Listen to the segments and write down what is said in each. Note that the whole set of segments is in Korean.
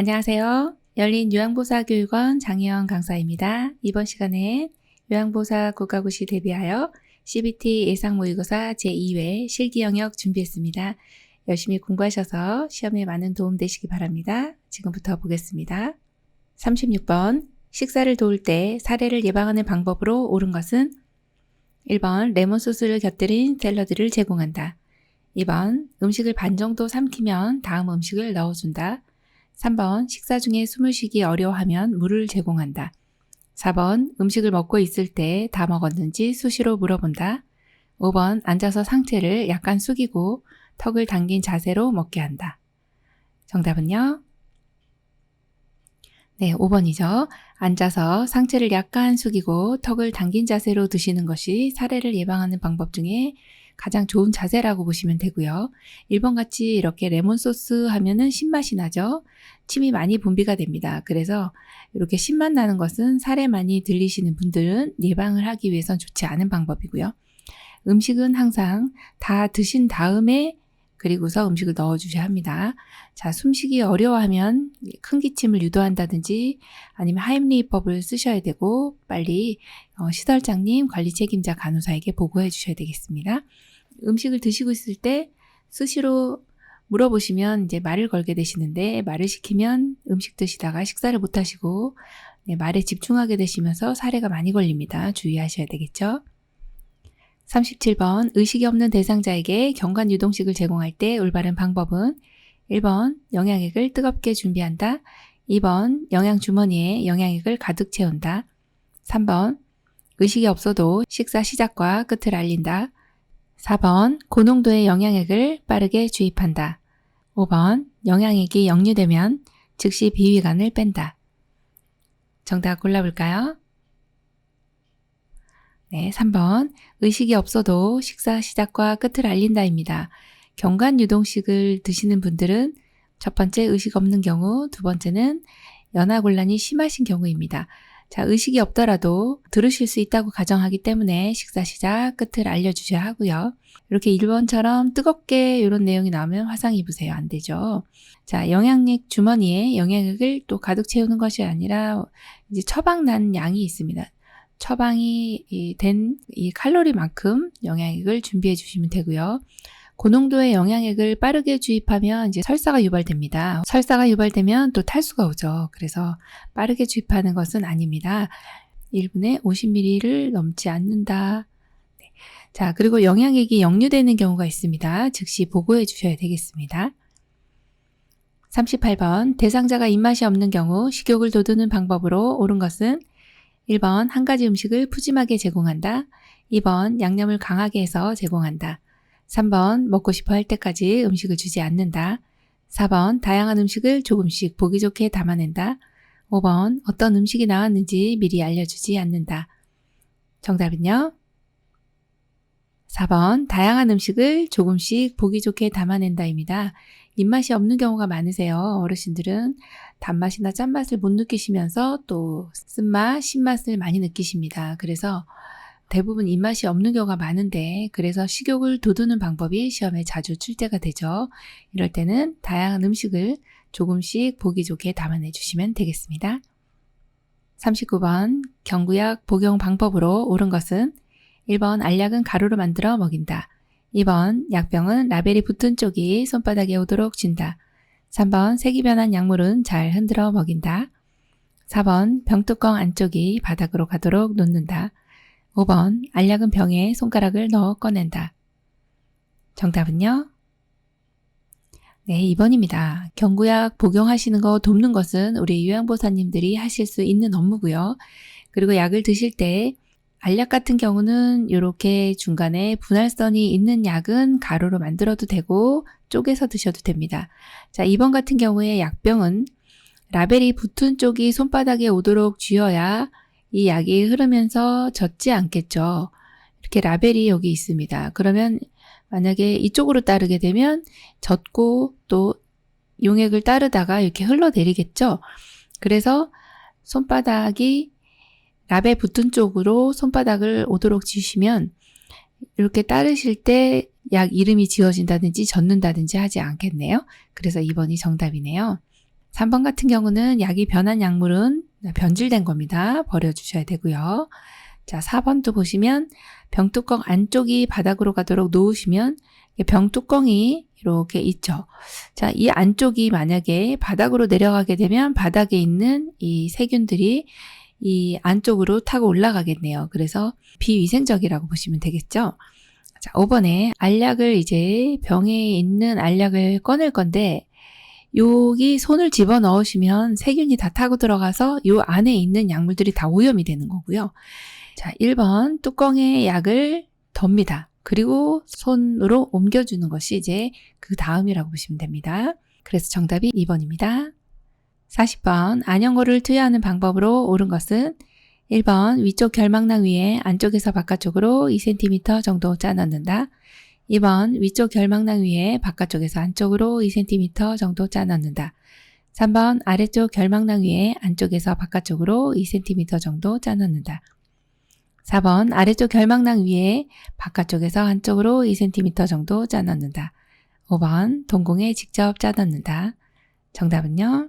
안녕하세요. 열린 요양보사교육원 장혜영 강사입니다. 이번 시간에 요양보사 국가고시 대비하여 CBT 예상모의고사 제2회 실기영역 준비했습니다. 열심히 공부하셔서 시험에 많은 도움 되시기 바랍니다. 지금부터 보겠습니다. 36번 식사를 도울 때 사례를 예방하는 방법으로 옳은 것은 1번 레몬 소스를 곁들인 샐러드를 제공한다. 2번 음식을 반 정도 삼키면 다음 음식을 넣어준다. 3번 식사 중에 숨을 쉬기 어려워하면 물을 제공한다. 4번 음식을 먹고 있을 때 다 먹었는지 수시로 물어본다. 5번 앉아서 상체를 약간 숙이고 턱을 당긴 자세로 먹게 한다. 정답은요? 네, 5번이죠. 앉아서 상체를 약간 숙이고 턱을 당긴 자세로 드시는 것이 사례를 예방하는 방법 중에 가장 좋은 자세라고 보시면 되고요. 1번 같이 이렇게 레몬 소스 하면은 신맛이 나죠. 침이 많이 분비가 됩니다. 그래서 이렇게 신맛 나는 것은 사례 많이 들리시는 분들은 예방을 하기 위해선 좋지 않은 방법이고요. 음식은 항상 다 드신 다음에 그리고서 음식을 넣어주셔야 합니다. 자, 숨쉬기 어려워하면 큰 기침을 유도한다든지 아니면 하임리히법을 쓰셔야 되고 빨리 시설장님, 관리 책임자 간호사에게 보고해 주셔야 되겠습니다. 음식을 드시고 있을 때 수시로 물어보시면 이제 말을 걸게 되시는데 말을 시키면 음식 드시다가 식사를 못 하시고 말에 집중하게 되시면서 사례가 많이 걸립니다. 주의하셔야 되겠죠. 37번 의식이 없는 대상자에게 경관 유동식을 제공할 때 올바른 방법은 1번 영양액을 뜨겁게 준비한다. 2번 영양주머니에 영양액을 가득 채운다. 3번 의식이 없어도 식사 시작과 끝을 알린다. 4번 고농도의 영양액을 빠르게 주입한다. 5번 영양액이 역류되면 즉시 비위관을 뺀다. 정답 골라볼까요? 네, 3번 의식이 없어도 식사 시작과 끝을 알린다입니다. 경관 유동식을 드시는 분들은 첫 번째 의식 없는 경우, 두 번째는 연하곤란이 심하신 경우입니다. 자, 의식이 없더라도 들으실 수 있다고 가정하기 때문에 식사 시작 끝을 알려주셔야 하고요. 이렇게 1번처럼 뜨겁게 이런 내용이 나오면 화상 입으세요. 안 되죠. 자, 영양액 주머니에 영양액을 또 가득 채우는 것이 아니라 이제 처방난 양이 있습니다. 처방이 된 이 칼로리만큼 영양액을 준비해 주시면 되고요. 고농도의 영양액을 빠르게 주입하면 이제 설사가 유발됩니다. 설사가 유발되면 또 탈수가 오죠. 그래서 빠르게 주입하는 것은 아닙니다. 1분에 50ml를 넘지 않는다. 네. 자, 그리고 영양액이 역류되는 경우가 있습니다. 즉시 보고해 주셔야 되겠습니다. 38번 대상자가 입맛이 없는 경우 식욕을 돋우는 방법으로 옳은 것은 1번 한 가지 음식을 푸짐하게 제공한다. 2번 양념을 강하게 해서 제공한다. 3번 먹고 싶어 할 때까지 음식을 주지 않는다. 4번 다양한 음식을 조금씩 보기 좋게 담아낸다. 5번 어떤 음식이 나왔는지 미리 알려주지 않는다. 정답은요? 4번 다양한 음식을 조금씩 보기 좋게 담아낸다입니다. 입맛이 없는 경우가 많으세요. 어르신들은 단맛이나 짠맛을 못 느끼시면서 또 쓴맛, 신맛을 많이 느끼십니다. 그래서 대부분 입맛이 없는 경우가 많은데 그래서 식욕을 돋우는 방법이 시험에 자주 출제가 되죠. 이럴 때는 다양한 음식을 조금씩 보기 좋게 담아내 주시면 되겠습니다. 39번 경구약 복용 방법으로 옳은 것은 1번 알약은 가루로 만들어 먹인다. 2번 약병은 라벨이 붙은 쪽이 손바닥에 오도록 준다. 3번 색이 변한 약물은 잘 흔들어 먹인다. 4번 병뚜껑 안쪽이 바닥으로 가도록 놓는다. 5번 알약은 병에 손가락을 넣어 꺼낸다. 정답은요? 네, 2번입니다. 경구약 복용하시는 거 돕는 것은 우리 요양보사님들이 하실 수 있는 업무고요. 그리고 약을 드실 때 알약 같은 경우는 이렇게 중간에 분할선이 있는 약은 가루로 만들어도 되고 쪼개서 드셔도 됩니다. 자, 2번 같은 경우에 약병은 라벨이 붙은 쪽이 손바닥에 오도록 쥐어야 이 약이 흐르면서 젖지 않겠죠. 이렇게 라벨이 여기 있습니다. 그러면 만약에 이쪽으로 따르게 되면 젖고 또 용액을 따르다가 이렇게 흘러내리겠죠. 그래서 손바닥이 라벨 붙은 쪽으로 손바닥을 오도록 쥐시면 이렇게 따르실 때 약 이름이 지어진다든지 젖는다든지 하지 않겠네요. 그래서 2번이 정답이네요. 3번 같은 경우는 약이 변한 약물은 변질된 겁니다. 버려주셔야 되고요. 자, 4번도 보시면 병뚜껑 안쪽이 바닥으로 가도록 놓으시면 병뚜껑이 이렇게 있죠. 자, 이 안쪽이 만약에 바닥으로 내려가게 되면 바닥에 있는 이 세균들이 이 안쪽으로 타고 올라가겠네요. 그래서 비위생적이라고 보시면 되겠죠. 자, 5번에 알약을 이제 병에 있는 알약을 꺼낼 건데 여기 손을 집어 넣으시면 세균이 다 타고 들어가서 이 안에 있는 약물들이 다 오염이 되는 거고요. 자, 1번 뚜껑에 약을 덮니다. 그리고 손으로 옮겨주는 것이 이제 그 다음이라고 보시면 됩니다. 그래서 정답이 2번입니다. 40번 안연고를 투여하는 방법으로 옳은 것은 1번 위쪽 결막낭 위에 안쪽에서 바깥쪽으로 2cm 정도 짜 넣는다. 2번 위쪽 결막낭 위에 바깥쪽에서 안쪽으로 2cm 정도 짜 넣는다. 3번 아래쪽 결막낭 위에 안쪽에서 바깥쪽으로 2cm 정도 짜 넣는다. 4번 아래쪽 결막낭 위에 바깥쪽에서 안쪽으로 2cm 정도 짜 넣는다. 5번 동공에 직접 짜 넣는다. 정답은요?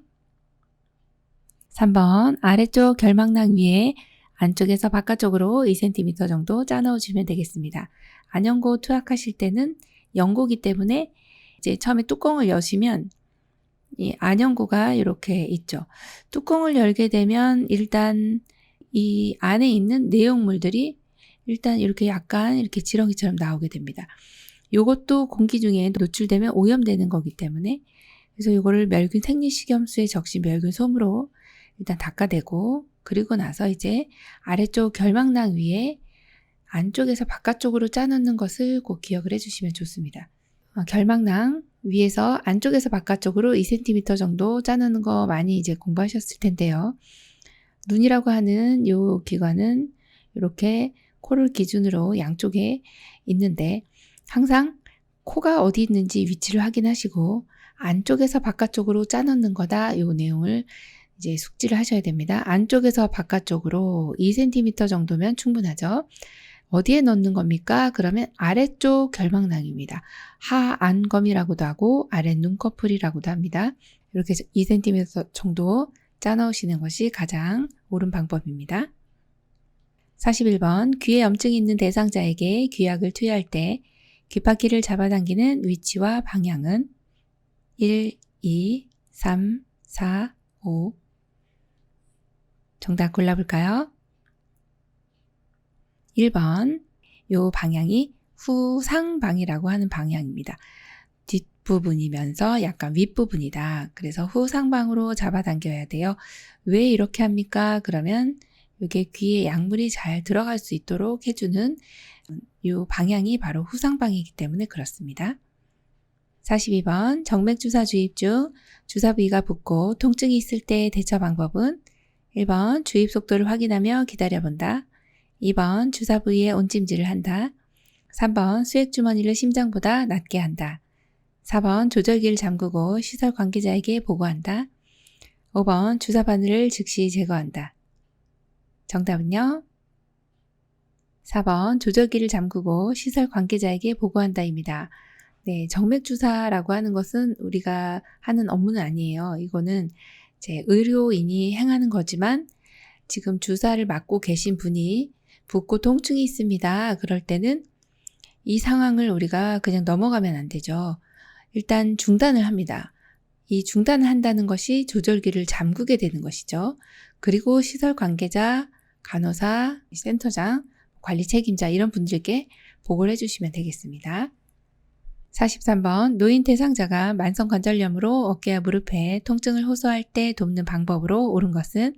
3번 아래쪽 결막낭 위에 안쪽에서 바깥쪽으로 2cm 정도 짜 넣어주면 되겠습니다. 안연고 투약하실 때는 연고기 때문에 이제 처음에 뚜껑을 여시면 이 안연고가 이렇게 있죠. 뚜껑을 열게 되면 일단 이 안에 있는 내용물들이 일단 이렇게 약간 이렇게 지렁이처럼 나오게 됩니다. 요것도 공기 중에 노출되면 오염되는 거기 때문에 그래서 이거를 멸균 생리식염수에 적신 멸균 솜으로 일단 닦아내고 그리고 나서 이제 아래쪽 결막낭 위에 안쪽에서 바깥쪽으로 짜놓는 것을 꼭 기억을 해주시면 좋습니다. 결막낭 위에서 안쪽에서 바깥쪽으로 2cm 정도 짜놓는 거 많이 이제 공부하셨을 텐데요. 눈이라고 하는 이 기관은 이렇게 코를 기준으로 양쪽에 있는데 항상 코가 어디 있는지 위치를 확인하시고 안쪽에서 바깥쪽으로 짜놓는 거다 이 내용을 이제 숙지를 하셔야 됩니다. 안쪽에서 바깥쪽으로 2cm 정도면 충분하죠. 어디에 넣는 겁니까? 그러면 아래쪽 결막낭입니다. 하안검이라고도 하고 아래 눈꺼풀이라고도 합니다. 이렇게 2cm 정도 짜 넣으시는 것이 가장 옳은 방법입니다. 41번 귀에 염증이 있는 대상자에게 귀약을 투여할 때 귓바퀴를 잡아당기는 위치와 방향은 1, 2, 3, 4, 5 정답 골라볼까요? 1번 요 방향이 후상방이라고 하는 방향입니다. 뒷부분이면서 약간 윗부분이다. 그래서 후상방으로 잡아당겨야 돼요. 왜 이렇게 합니까? 그러면 이게 귀에 약물이 잘 들어갈 수 있도록 해주는 이 방향이 바로 후상방이기 때문에 그렇습니다. 42번 정맥주사 주입 중 주사 부위가 붓고 통증이 있을 때 대처 방법은 1번 주입 속도를 확인하며 기다려본다. 2번 주사 부위에 온찜질을 한다. 3번 수액주머니를 심장보다 낮게 한다. 4번 조절기를 잠그고 시설 관계자에게 보고한다. 5번 주사 바늘을 즉시 제거한다. 정답은요? 4번 조절기를 잠그고 시설 관계자에게 보고한다입니다. 네, 정맥주사라고 하는 것은 우리가 하는 업무는 아니에요. 이거는 제 의료인이 행하는 거지만 지금 주사를 맞고 계신 분이 붓고 통증이 있습니다. 그럴 때는 이 상황을 우리가 그냥 넘어가면 안 되죠. 일단 중단을 합니다. 이 중단을 한다는 것이 조절기를 잠그게 되는 것이죠. 그리고 시설 관계자, 간호사, 센터장, 관리 책임자 이런 분들께 보고를 해주시면 되겠습니다. 43번 노인 대상자가 만성관절염으로 어깨와 무릎에 통증을 호소할 때 돕는 방법으로 옳은 것은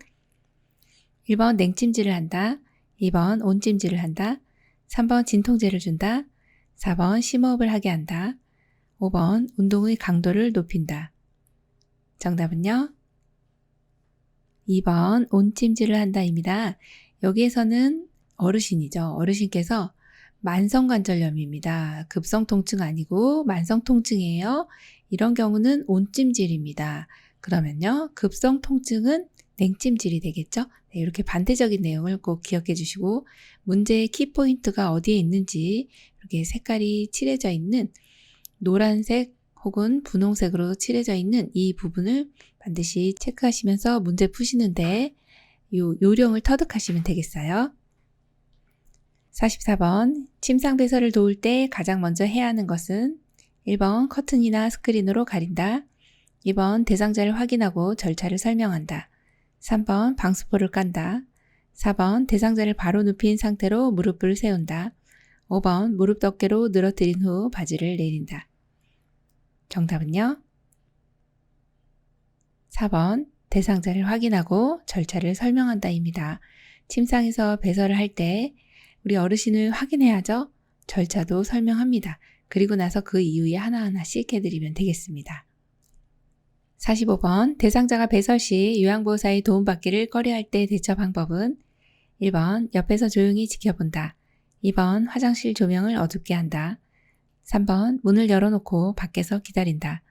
1번 냉찜질을 한다. 2번 온찜질을 한다. 3번 진통제를 준다. 4번 심호흡을 하게 한다. 5번 운동의 강도를 높인다. 정답은요? 2번 온찜질을 한다입니다. 여기에서는 어르신이죠. 어르신께서 만성관절염입니다. 급성통증 아니고 만성통증이에요. 이런 경우는 온찜질입니다. 그러면요. 급성통증은 냉찜질이 되겠죠. 네, 이렇게 반대적인 내용을 꼭 기억해 주시고 문제의 키포인트가 어디에 있는지 이렇게 색깔이 칠해져 있는 노란색 혹은 분홍색으로 칠해져 있는 이 부분을 반드시 체크하시면서 문제 푸시는데 요 요령을 터득하시면 되겠어요. 44번 침상 배설을 도울 때 가장 먼저 해야 하는 것은 1번 커튼이나 스크린으로 가린다. 2번 대상자를 확인하고 절차를 설명한다. 3번 방수포를 깐다. 4번 대상자를 바로 눕힌 상태로 무릎을 세운다. 5번 무릎 덮개로 늘어뜨린 후 바지를 내린다. 정답은요? 4번 대상자를 확인하고 절차를 설명한다입니다. 침상에서 배설을 할 때 우리 어르신을 확인해야죠. 절차도 설명합니다. 그리고 나서 그 이후에 하나하나씩 해드리면 되겠습니다. 45번 대상자가 배설 시 요양보호사의 도움받기를 꺼려할 때 대처 방법은 1번 옆에서 조용히 지켜본다. 2번 화장실 조명을 어둡게 한다. 3번 문을 열어놓고 밖에서 기다린다.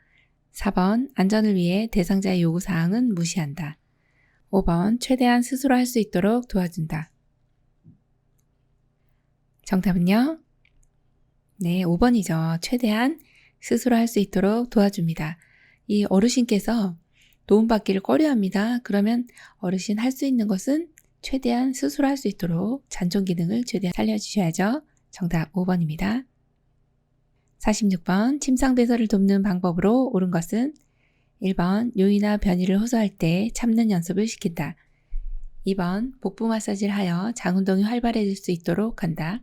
4번 안전을 위해 대상자의 요구사항은 무시한다. 5번 최대한 스스로 할 수 있도록 도와준다. 정답은요? 네, 5번이죠. 최대한 스스로 할 수 있도록 도와줍니다. 이 어르신께서 도움받기를 꺼려합니다. 그러면 어르신 할 수 있는 것은 최대한 스스로 할 수 있도록 잔존 기능을 최대한 살려주셔야죠. 정답 5번입니다. 46번 침상 배설을 돕는 방법으로 옳은 것은 1번 요의나 변이를 호소할 때 참는 연습을 시킨다. 2번 복부 마사지를 하여 장운동이 활발해질 수 있도록 한다.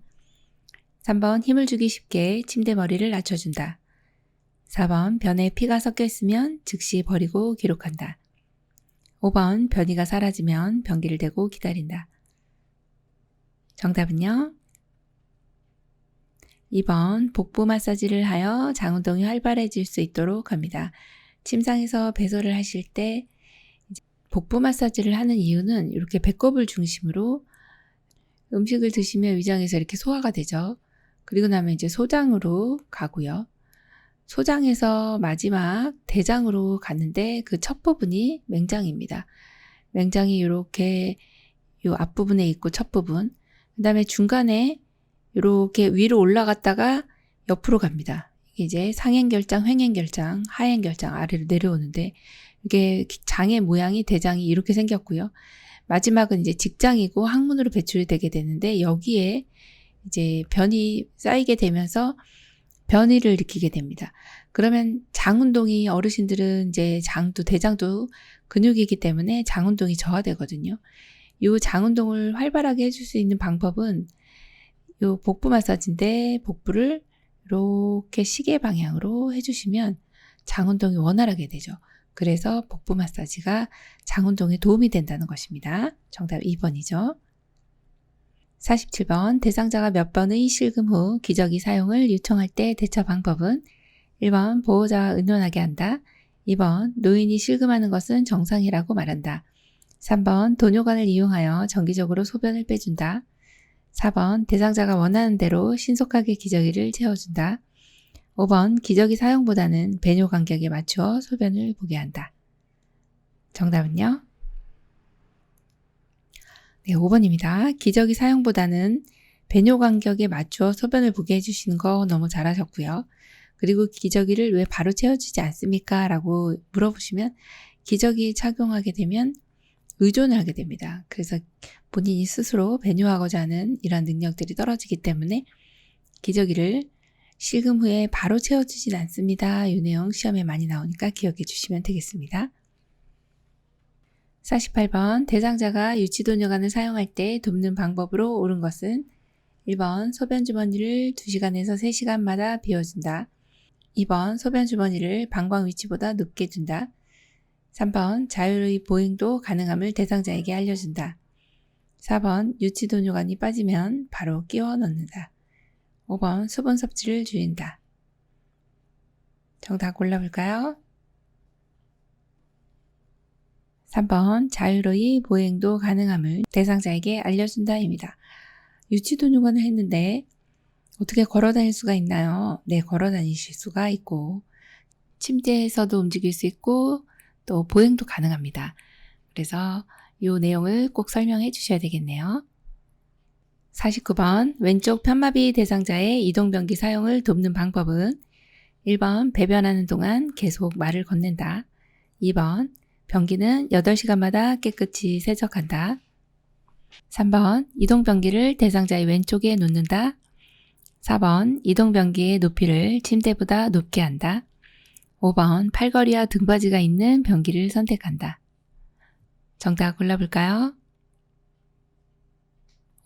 3번 힘을 주기 쉽게 침대 머리를 낮춰준다. 4번 변에 피가 섞여 있으면 즉시 버리고 기록한다. 5번 변이가 사라지면 변기를 대고 기다린다. 정답은요? 2번 복부 마사지를 하여 장운동이 활발해질 수 있도록 합니다. 침상에서 배설을 하실 때 복부 마사지를 하는 이유는 이렇게 배꼽을 중심으로 음식을 드시면 위장에서 이렇게 소화가 되죠. 그리고 나면 이제 소장으로 가고요. 소장에서 마지막 대장으로 갔는데 그 첫 부분이 맹장입니다. 맹장이 이렇게 요 앞부분에 있고 첫 부분, 그 다음에 중간에 이렇게 위로 올라갔다가 옆으로 갑니다. 이제 상행결장, 횡행결장, 하행결장 아래로 내려오는데 이게 장의 모양이 대장이 이렇게 생겼고요. 마지막은 이제 직장이고 항문으로 배출이 되게 되는데 여기에 이제 변이 쌓이게 되면서 변이를 일으키게 됩니다. 그러면 장운동이 어르신들은 이제 장도 대장도 근육이기 때문에 장운동이 저하되거든요. 이 장운동을 활발하게 해줄 수 있는 방법은 이 복부 마사지인데 복부를 이렇게 시계 방향으로 해주시면 장운동이 원활하게 되죠. 그래서 복부 마사지가 장운동에 도움이 된다는 것입니다. 정답 2번이죠. 47번 대상자가 몇 번의 실금 후 기저귀 사용을 요청할 때 대처 방법은 1번 보호자와 의논하게 한다. 2번 노인이 실금하는 것은 정상이라고 말한다. 3번 도뇨관을 이용하여 정기적으로 소변을 빼준다. 4번 대상자가 원하는 대로 신속하게 기저귀를 채워준다. 5번 기저귀 사용보다는 배뇨 간격에 맞추어 소변을 보게 한다. 정답은요? 네, 5번입니다. 기저귀 사용보다는 배뇨 간격에 맞추어 소변을 보게 해주시는 거 너무 잘하셨고요. 그리고 기저귀를 왜 바로 채워주지 않습니까? 라고 물어보시면 기저귀 착용하게 되면 의존을 하게 됩니다. 그래서 본인이 스스로 배뇨하고자 하는 이런 능력들이 떨어지기 때문에 기저귀를 실금 후에 바로 채워주진 않습니다. 이 내용 시험에 많이 나오니까 기억해 주시면 되겠습니다. 48번 대상자가 유치도뇨관을 사용할 때 돕는 방법으로 옳은 것은 1번 소변주머니를 2시간에서 3시간마다 비워준다. 2번 소변주머니를 방광 위치보다 높게 둔다. 3번 자율의 보행도 가능함을 대상자에게 알려준다. 4번 유치도뇨관이 빠지면 바로 끼워 넣는다. 5번 수분 섭취를 줄인다. 정답 골라볼까요? 3번 자율의 보행도 가능함을 대상자에게 알려준다입니다. 유치도뇨관을 했는데 어떻게 걸어 다닐 수가 있나요? 네, 걸어 다니실 수가 있고 침대에서도 움직일 수 있고 또 보행도 가능합니다. 그래서 이 내용을 꼭 설명해 주셔야 되겠네요. 49번 왼쪽 편마비 대상자의 이동변기 사용을 돕는 방법은 1번 배변하는 동안 계속 말을 건넨다. 2번 변기는 8시간마다 깨끗이 세척한다. 3번 이동변기를 대상자의 왼쪽에 놓는다. 4번 이동변기의 높이를 침대보다 높게 한다. 5번 팔걸이와 등받이가 있는 변기를 선택한다. 정답 골라볼까요?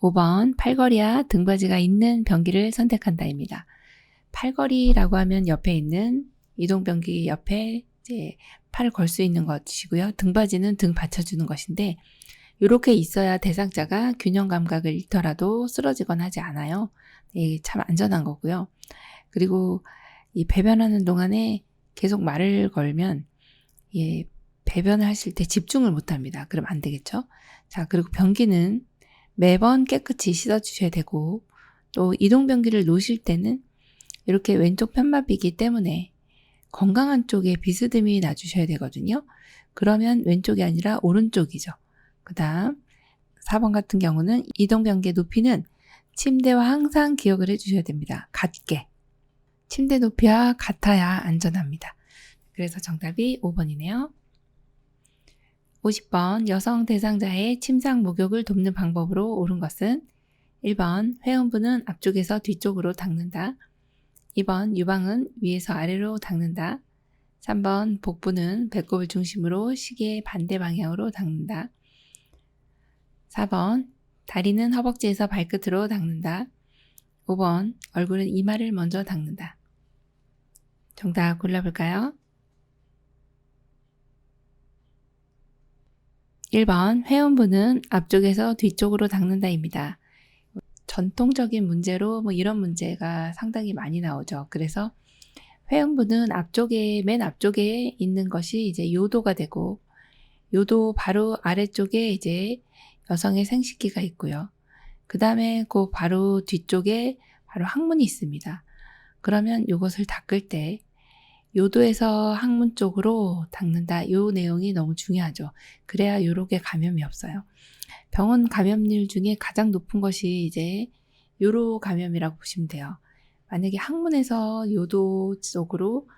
5번 팔걸이와 등받이가 있는 변기를 선택한다입니다. 팔걸이라고 하면 옆에 있는 이동변기 옆에 이제 팔을 걸 수 있는 것이고요. 등받이는 등 받쳐주는 것인데 이렇게 있어야 대상자가 균형 감각을 잃더라도 쓰러지거나 하지 않아요. 참 안전한 거고요. 그리고 이 배변하는 동안에 계속 말을 걸면 배변을 하실 때 집중을 못합니다. 그럼 안 되겠죠? 자, 그리고 변기는 매번 깨끗이 씻어주셔야 되고 또 이동변기를 놓으실 때는 이렇게 왼쪽 편마비이기 때문에 건강한 쪽에 비스듬히 놔주셔야 되거든요. 그러면 왼쪽이 아니라 오른쪽이죠. 그 다음 4번 같은 경우는 이동변기의 높이는 침대와 항상 기억을 해주셔야 됩니다. 같게. 침대 높이와 같아야 안전합니다. 그래서 정답이 5번이네요. 50번 여성 대상자의 침상 목욕을 돕는 방법으로 옳은 것은 1번 회음부는 앞쪽에서 뒤쪽으로 닦는다. 2번 유방은 위에서 아래로 닦는다. 3번 복부는 배꼽을 중심으로 시계 반대 방향으로 닦는다. 4번 다리는 허벅지에서 발끝으로 닦는다. 5번 얼굴은 이마를 먼저 닦는다. 정답 골라볼까요? 1번 회음부는 앞쪽에서 뒤쪽으로 닦는다입니다. 전통적인 문제로 이런 문제가 상당히 많이 나오죠. 그래서 회음부는 맨 앞쪽에 있는 것이 이제 요도가 되고 요도 바로 아래쪽에 이제 여성의 생식기가 있고요. 그 다음에 그 바로 뒤쪽에 바로 항문이 있습니다. 그러면 이것을 닦을 때 요도에서 항문 쪽으로 닦는다. 요 내용이 너무 중요하죠. 그래야 요렇게 감염이 없어요. 병원 감염률 중에 가장 높은 것이 이제 요로 감염이라고 보시면 돼요. 만약에 항문에서 요도 쪽으로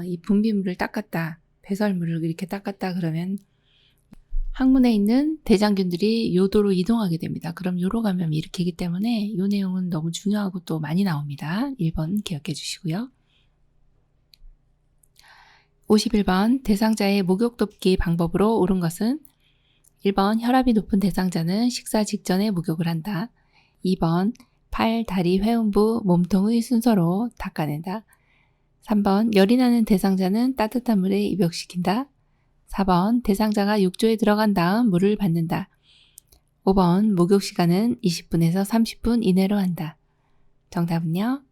이 분비물을 닦았다, 배설물을 이렇게 닦았다 그러면 항문에 있는 대장균들이 요도로 이동하게 됩니다. 그럼 요로 감염이 일으키기 때문에 요 내용은 너무 중요하고 또 많이 나옵니다. 1번 기억해 주시고요. 51번 대상자의 목욕 돕기 방법으로 옳은 것은 1번 혈압이 높은 대상자는 식사 직전에 목욕을 한다. 2번 팔, 다리, 회음부, 몸통의 순서로 닦아낸다. 3번 열이 나는 대상자는 따뜻한 물에 입욕시킨다. 4번 대상자가 욕조에 들어간 다음 물을 받는다. 5번 목욕 시간은 20분에서 30분 이내로 한다. 정답은요?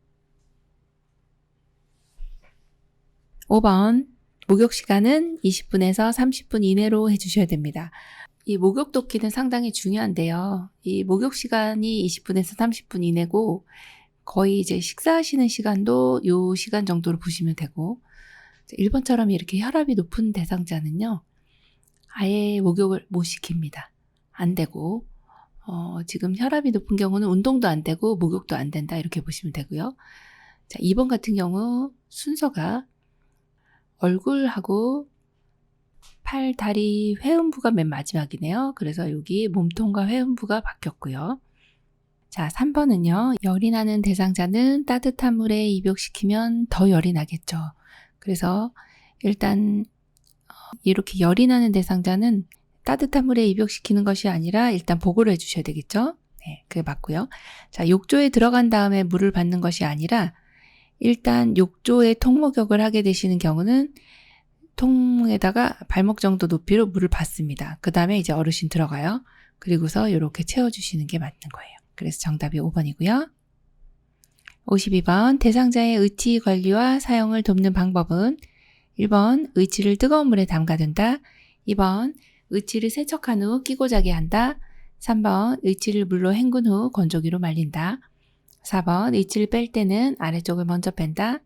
5번 목욕 시간은 20분에서 30분 이내로 해주셔야 됩니다. 이 목욕 돕기는 상당히 중요한데요. 이 목욕 시간이 20분에서 30분 이내고 거의 이제 식사하시는 시간도 요 시간 정도로 보시면 되고 1번처럼 이렇게 혈압이 높은 대상자는요. 아예 목욕을 못 시킵니다. 안 되고 지금 혈압이 높은 경우는 운동도 안 되고 목욕도 안 된다 이렇게 보시면 되고요. 자, 2번 같은 경우 순서가 얼굴하고 팔, 다리, 회음부가 맨 마지막이네요. 그래서 여기 몸통과 회음부가 바뀌었고요. 자, 3번은요. 열이 나는 대상자는 따뜻한 물에 입욕시키면 더 열이 나겠죠. 그래서 일단 이렇게 열이 나는 대상자는 따뜻한 물에 입욕시키는 것이 아니라 일단 보고를 해주셔야 되겠죠. 네, 그게 맞고요. 자, 욕조에 들어간 다음에 물을 받는 것이 아니라 일단 욕조에 통목욕을 하게 되시는 경우는 통에다가 발목 정도 높이로 물을 받습니다. 그 다음에 이제 어르신 들어가요. 그리고서 이렇게 채워주시는 게 맞는 거예요. 그래서 정답이 5번이고요. 52번 대상자의 의치 관리와 사용을 돕는 방법은 1번 의치를 뜨거운 물에 담가둔다. 2번 의치를 세척한 후 끼고 자게 한다. 3번 의치를 물로 헹군 후 건조기로 말린다. 4번 의치를 뺄 때는 아래쪽을 먼저 뺀다.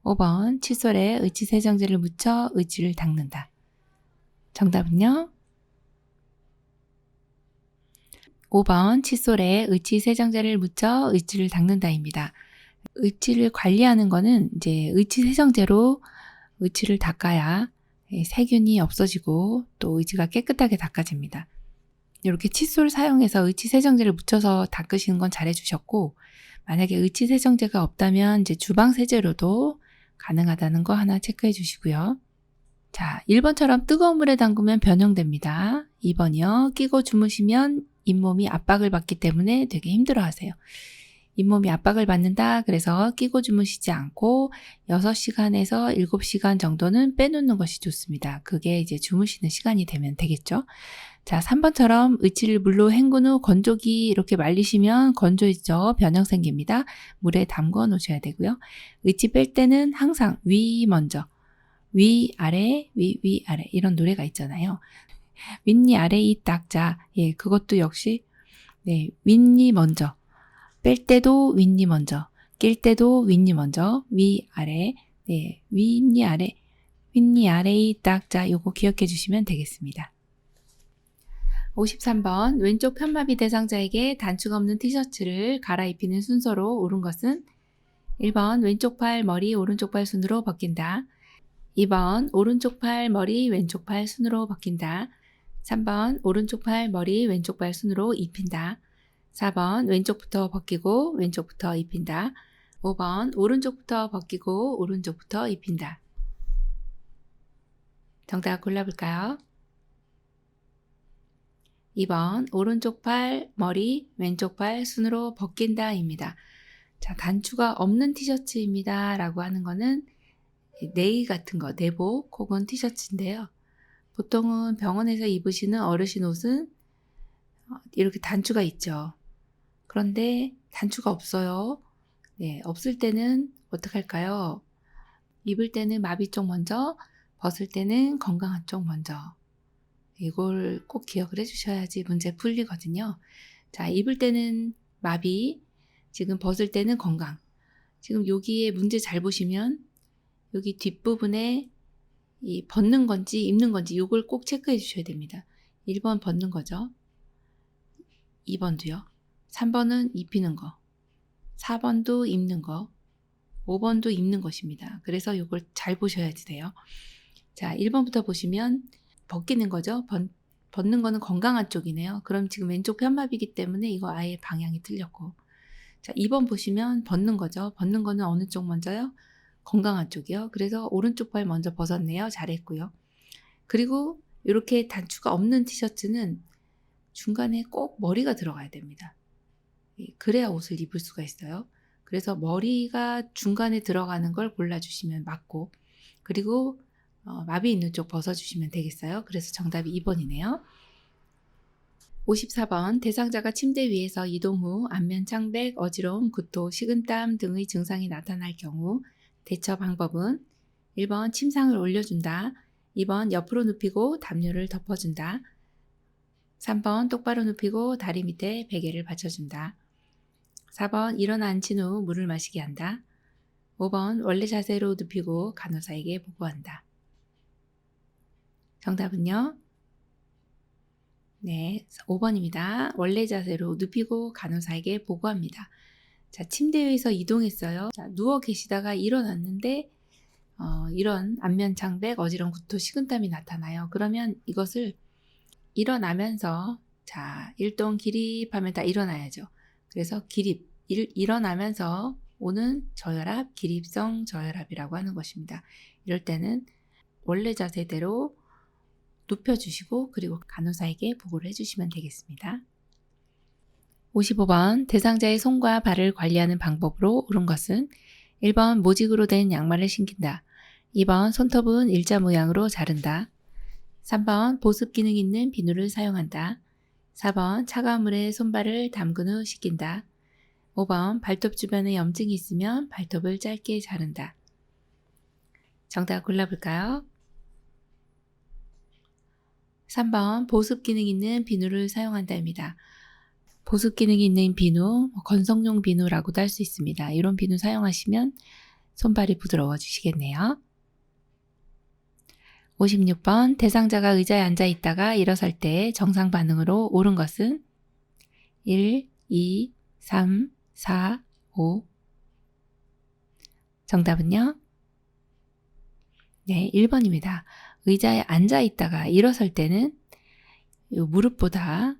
5번 칫솔에 의치 세정제를 묻혀 의치를 닦는다. 정답은요? 5번 칫솔에 의치 세정제를 묻혀 의치를 닦는다입니다. 의치를 관리하는 거는 이제 의치 세정제로 의치를 닦아야 세균이 없어지고 또 의지가 깨끗하게 닦아집니다. 이렇게 칫솔 사용해서 의치 세정제를 묻혀서 닦으시는 건 잘해주셨고, 만약에 의치 세정제가 없다면 이제 주방 세제로도 가능하다는 거 하나 체크해 주시고요. 자, 1번처럼 뜨거운 물에 담그면 변형됩니다. 2번이요. 끼고 주무시면 잇몸이 압박을 받기 때문에 되게 힘들어하세요. 잇몸이 압박을 받는다. 그래서 끼고 주무시지 않고 6시간에서 7시간 정도는 빼놓는 것이 좋습니다. 그게 이제 주무시는 시간이 되면 되겠죠. 자, 3번처럼 의치를 물로 헹군 후 건조기 이렇게 말리시면 건조해져 변형 생깁니다. 물에 담궈 놓으셔야 되고요. 의치 뺄 때는 항상 위 먼저, 위 아래, 위 아래 이런 노래가 있잖아요. 윗니 아래 이 닦자. 예, 그것도 역시 윗니 먼저. 뺄 때도 윗니 먼저, 낄 때도 윗니 먼저, 위 아래, 윗니 아래, 윗니 아래 이 닦자. 요거 기억해 주시면 되겠습니다. 53번 왼쪽 편마비 대상자에게 단추가 없는 티셔츠를 갈아입히는 순서로 옳은 것은 1번 왼쪽 팔 머리 오른쪽 팔 순으로 벗긴다. 2번 오른쪽 팔 머리 왼쪽 팔 순으로 벗긴다. 3번 오른쪽 팔 머리 왼쪽 팔 순으로 입힌다. 4번 왼쪽부터 벗기고 왼쪽부터 입힌다. 5번 오른쪽부터 벗기고 오른쪽부터 입힌다. 정답 골라볼까요? 2번 오른쪽 팔 머리 왼쪽 팔 순으로 벗긴다 입니다. 자, 단추가 없는 티셔츠입니다 라고 하는 거는 네이 같은 거, 내복 혹은 티셔츠인데요. 보통은 병원에서 입으시는 어르신 옷은 이렇게 단추가 있죠. 그런데 단추가 없어요. 네, 없을 때는 어떻게 할까요? 입을 때는 마비 쪽 먼저, 벗을 때는 건강한 쪽 먼저. 이걸 꼭 기억을 해주셔야지 문제 풀리거든요. 자, 입을 때는 마비, 지금 벗을 때는 건강. 지금 여기에 문제 잘 보시면 여기 뒷부분에 이 벗는 건지 입는 건지 이걸 꼭 체크해 주셔야 됩니다. 1번 벗는 거죠. 2번도요. 3번은 입히는 거. 4번도 입는 거. 5번도 입는 것입니다. 그래서 이걸 잘 보셔야지 돼요. 자, 1번부터 보시면 벗기는 거죠. 벗는 거는 건강한 쪽이네요. 그럼 지금 왼쪽 편마비이기 때문에 이거 아예 방향이 틀렸고. 자, 2번 보시면 벗는 거죠. 벗는 거는 어느 쪽 먼저요? 건강한 쪽이요. 그래서 오른쪽 팔 먼저 벗었네요. 잘했고요. 그리고 이렇게 단추가 없는 티셔츠는 중간에 꼭 머리가 들어가야 됩니다. 그래야 옷을 입을 수가 있어요. 그래서 머리가 중간에 들어가는 걸 골라주시면 맞고, 그리고 마비 있는 쪽 벗어주시면 되겠어요. 그래서 정답이 2번이네요. 54번 대상자가 침대 위에서 이동 후 안면 창백, 어지러움, 구토, 식은땀 등의 증상이 나타날 경우 대처 방법은 1번 침상을 올려준다. 2번 옆으로 눕히고 담요를 덮어준다. 3번 똑바로 눕히고 다리 밑에 베개를 받쳐준다. 4번 일어나 앉힌 후 물을 마시게 한다. 5번 원래 자세로 눕히고 간호사에게 보고한다. 정답은요? 네, 5번입니다. 원래 자세로 눕히고 간호사에게 보고합니다. 자, 침대 위에서 이동했어요. 자, 누워 계시다가 일어났는데 이런 안면 창백, 어지러움, 구토, 식은땀이 나타나요. 그러면 이것을 일어나면서 자, 일동 기립하면 다 일어나야죠. 그래서 일어나면서 오는 저혈압, 기립성 저혈압이라고 하는 것입니다. 이럴 때는 원래 자세대로 눕혀주시고 그리고 간호사에게 보고를 해주시면 되겠습니다. 55번 대상자의 손과 발을 관리하는 방법으로 옳은 것은 1번 모직으로 된 양말을 신긴다. 2번 손톱은 일자 모양으로 자른다. 3번 보습 기능 있는 비누를 사용한다. 4번 차가운 물에 손발을 담근 후 씻긴다. 5번 발톱 주변에 염증이 있으면 발톱을 짧게 자른다. 정답 골라볼까요? 3번 보습 기능 있는 비누를 사용한다입니다. 보습 기능이 있는 비누, 건성용 비누라고도 할 수 있습니다. 이런 비누 사용하시면 손발이 부드러워지시겠네요. 56번 대상자가 의자에 앉아 있다가 일어설 때 정상 반응으로 옳은 것은 1, 2, 3, 4, 5. 정답은요? 네, 1번입니다. 의자에 앉아 있다가 일어설 때는 이 무릎보다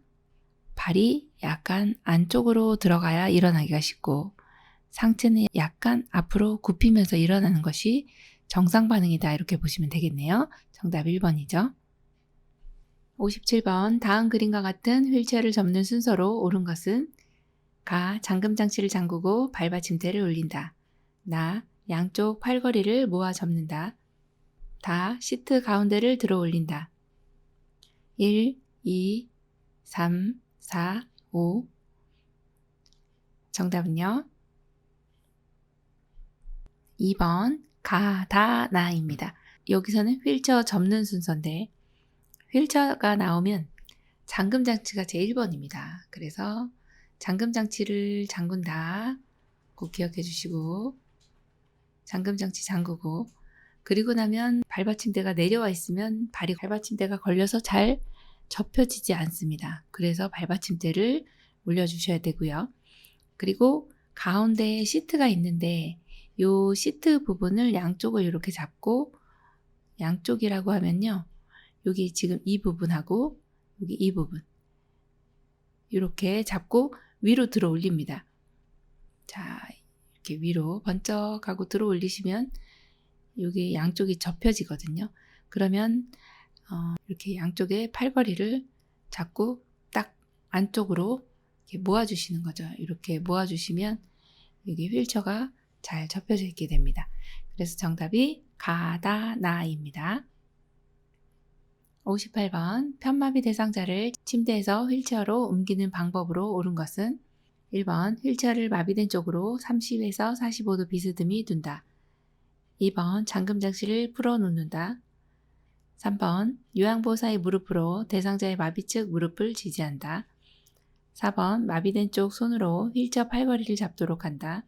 발이 약간 안쪽으로 들어가야 일어나기가 쉽고 상체는 약간 앞으로 굽히면서 일어나는 것이 정상 반응이다 이렇게 보시면 되겠네요. 정답 1번이죠. 57번 다음 그림과 같은 휠체어를 접는 순서로 옳은 것은 가. 잠금 장치를 잠그고 발받침대를 올린다. 나. 양쪽 팔걸이를 모아 접는다. 다. 시트 가운데를 들어 올린다. 1, 2, 3, 4, 5. 정답은요? 2번 가, 다, 나입니다. 여기서는 휠체어 접는 순서인데 휠체어가 나오면 잠금 장치가 제 1번입니다. 그래서 잠금 장치를 잠근다. 꼭 기억해 주시고 잠금 장치 잠그고 그리고 나면 발받침대가 내려와 있으면 발이 발받침대가 걸려서 잘 접혀지지 않습니다. 그래서 발받침대를 올려주셔야 되고요. 그리고 가운데에 시트가 있는데 이 시트 부분을 양쪽을 이렇게 잡고 양쪽이라고 하면요. 여기 지금 이 부분하고 여기 이 부분 이렇게 잡고 위로 들어 올립니다. 자, 이렇게 위로 번쩍하고 들어 올리시면 여기 양쪽이 접혀지거든요. 그러면 이렇게 양쪽의 팔걸이를 잡고 딱 안쪽으로 이렇게 모아주시는 거죠. 이렇게 모아주시면 여기 휠체어가 잘 접혀져 있게 됩니다. 그래서 정답이 가다 나입니다. 58번 편마비 대상자를 침대에서 휠체어로 옮기는 방법으로 옳은 것은 1번 휠체어를 마비된 쪽으로 30에서 45도 비스듬히 둔다. 2번 잠금 장치를 풀어 놓는다. 3번 요양보호사의 무릎으로 대상자의 마비 측 무릎을 지지한다. 4번 마비된 쪽 손으로 휠체어 팔걸이를 잡도록 한다.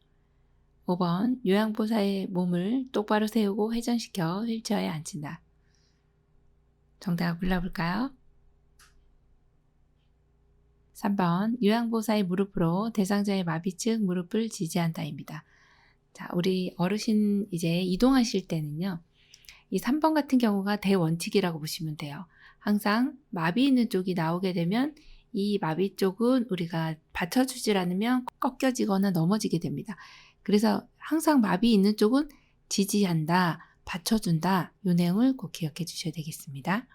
5번 요양보호사의 몸을 똑바로 세우고 회전시켜 휠체어에 앉힌다. 정답 골라볼까요? 3번 요양보호사의 무릎으로 대상자의 마비 측 무릎을 지지한다입니다. 자, 우리 어르신 이제 이동하실 때는요. 이 3번 같은 경우가 대원칙이라고 보시면 돼요. 항상 마비 있는 쪽이 나오게 되면 이 마비 쪽은 우리가 받쳐주질 않으면 꺾여지거나 넘어지게 됩니다. 그래서 항상 마비 있는 쪽은 지지한다, 받쳐준다 이 내용을 꼭 기억해 주셔야 되겠습니다.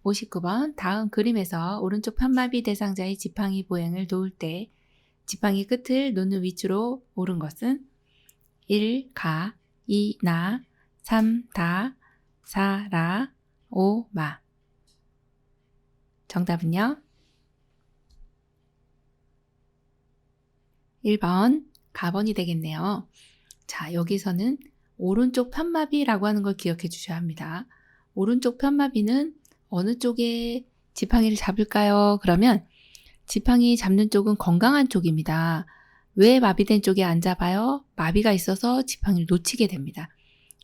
59번 다음 그림에서 오른쪽 편마비 대상자의 지팡이 보행을 도울 때 지팡이 끝을 놓는 위치로 옳은 것은 1. 가 2. 나 3. 다 4. 라 5. 마 정답은요? 1번 가번이 되겠네요. 자, 여기서는 오른쪽 편마비라고 하는 걸 기억해 주셔야 합니다. 오른쪽 편마비는 어느 쪽에 지팡이를 잡을까요? 그러면 지팡이 잡는 쪽은 건강한 쪽입니다. 왜 마비된 쪽에 안 잡아요? 마비가 있어서 지팡이를 놓치게 됩니다.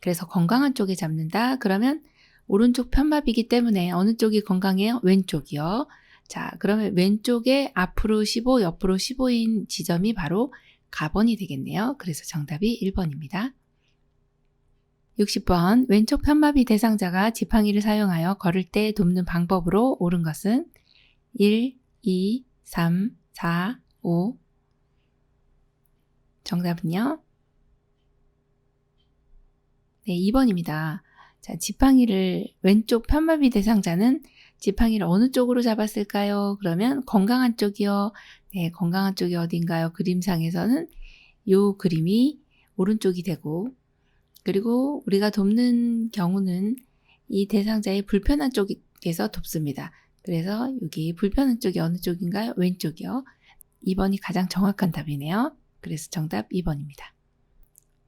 그래서 건강한 쪽에 잡는다. 그러면 오른쪽 편마비이기 때문에 어느 쪽이 건강해요? 왼쪽이요. 자, 그러면 왼쪽에 앞으로 15, 옆으로 15인 지점이 바로 가번이 되겠네요. 그래서 정답이 1번입니다. 60번 왼쪽 편마비 대상자가 지팡이를 사용하여 걸을 때 돕는 방법으로 옳은 것은 1, 2, 3, 4, 5 정답은요? 네, 2번입니다. 자, 지팡이를 왼쪽 편마비 대상자는 지팡이를 어느 쪽으로 잡았을까요? 그러면 건강한 쪽이요. 네, 건강한 쪽이 어딘가요? 그림상에서는 이 그림이 오른쪽이 되고 그리고 우리가 돕는 경우는 이 대상자의 불편한 쪽에서 돕습니다. 그래서 여기 불편한 쪽이 어느 쪽인가요? 왼쪽이요. 2번이 가장 정확한 답이네요. 그래서 정답 2번입니다.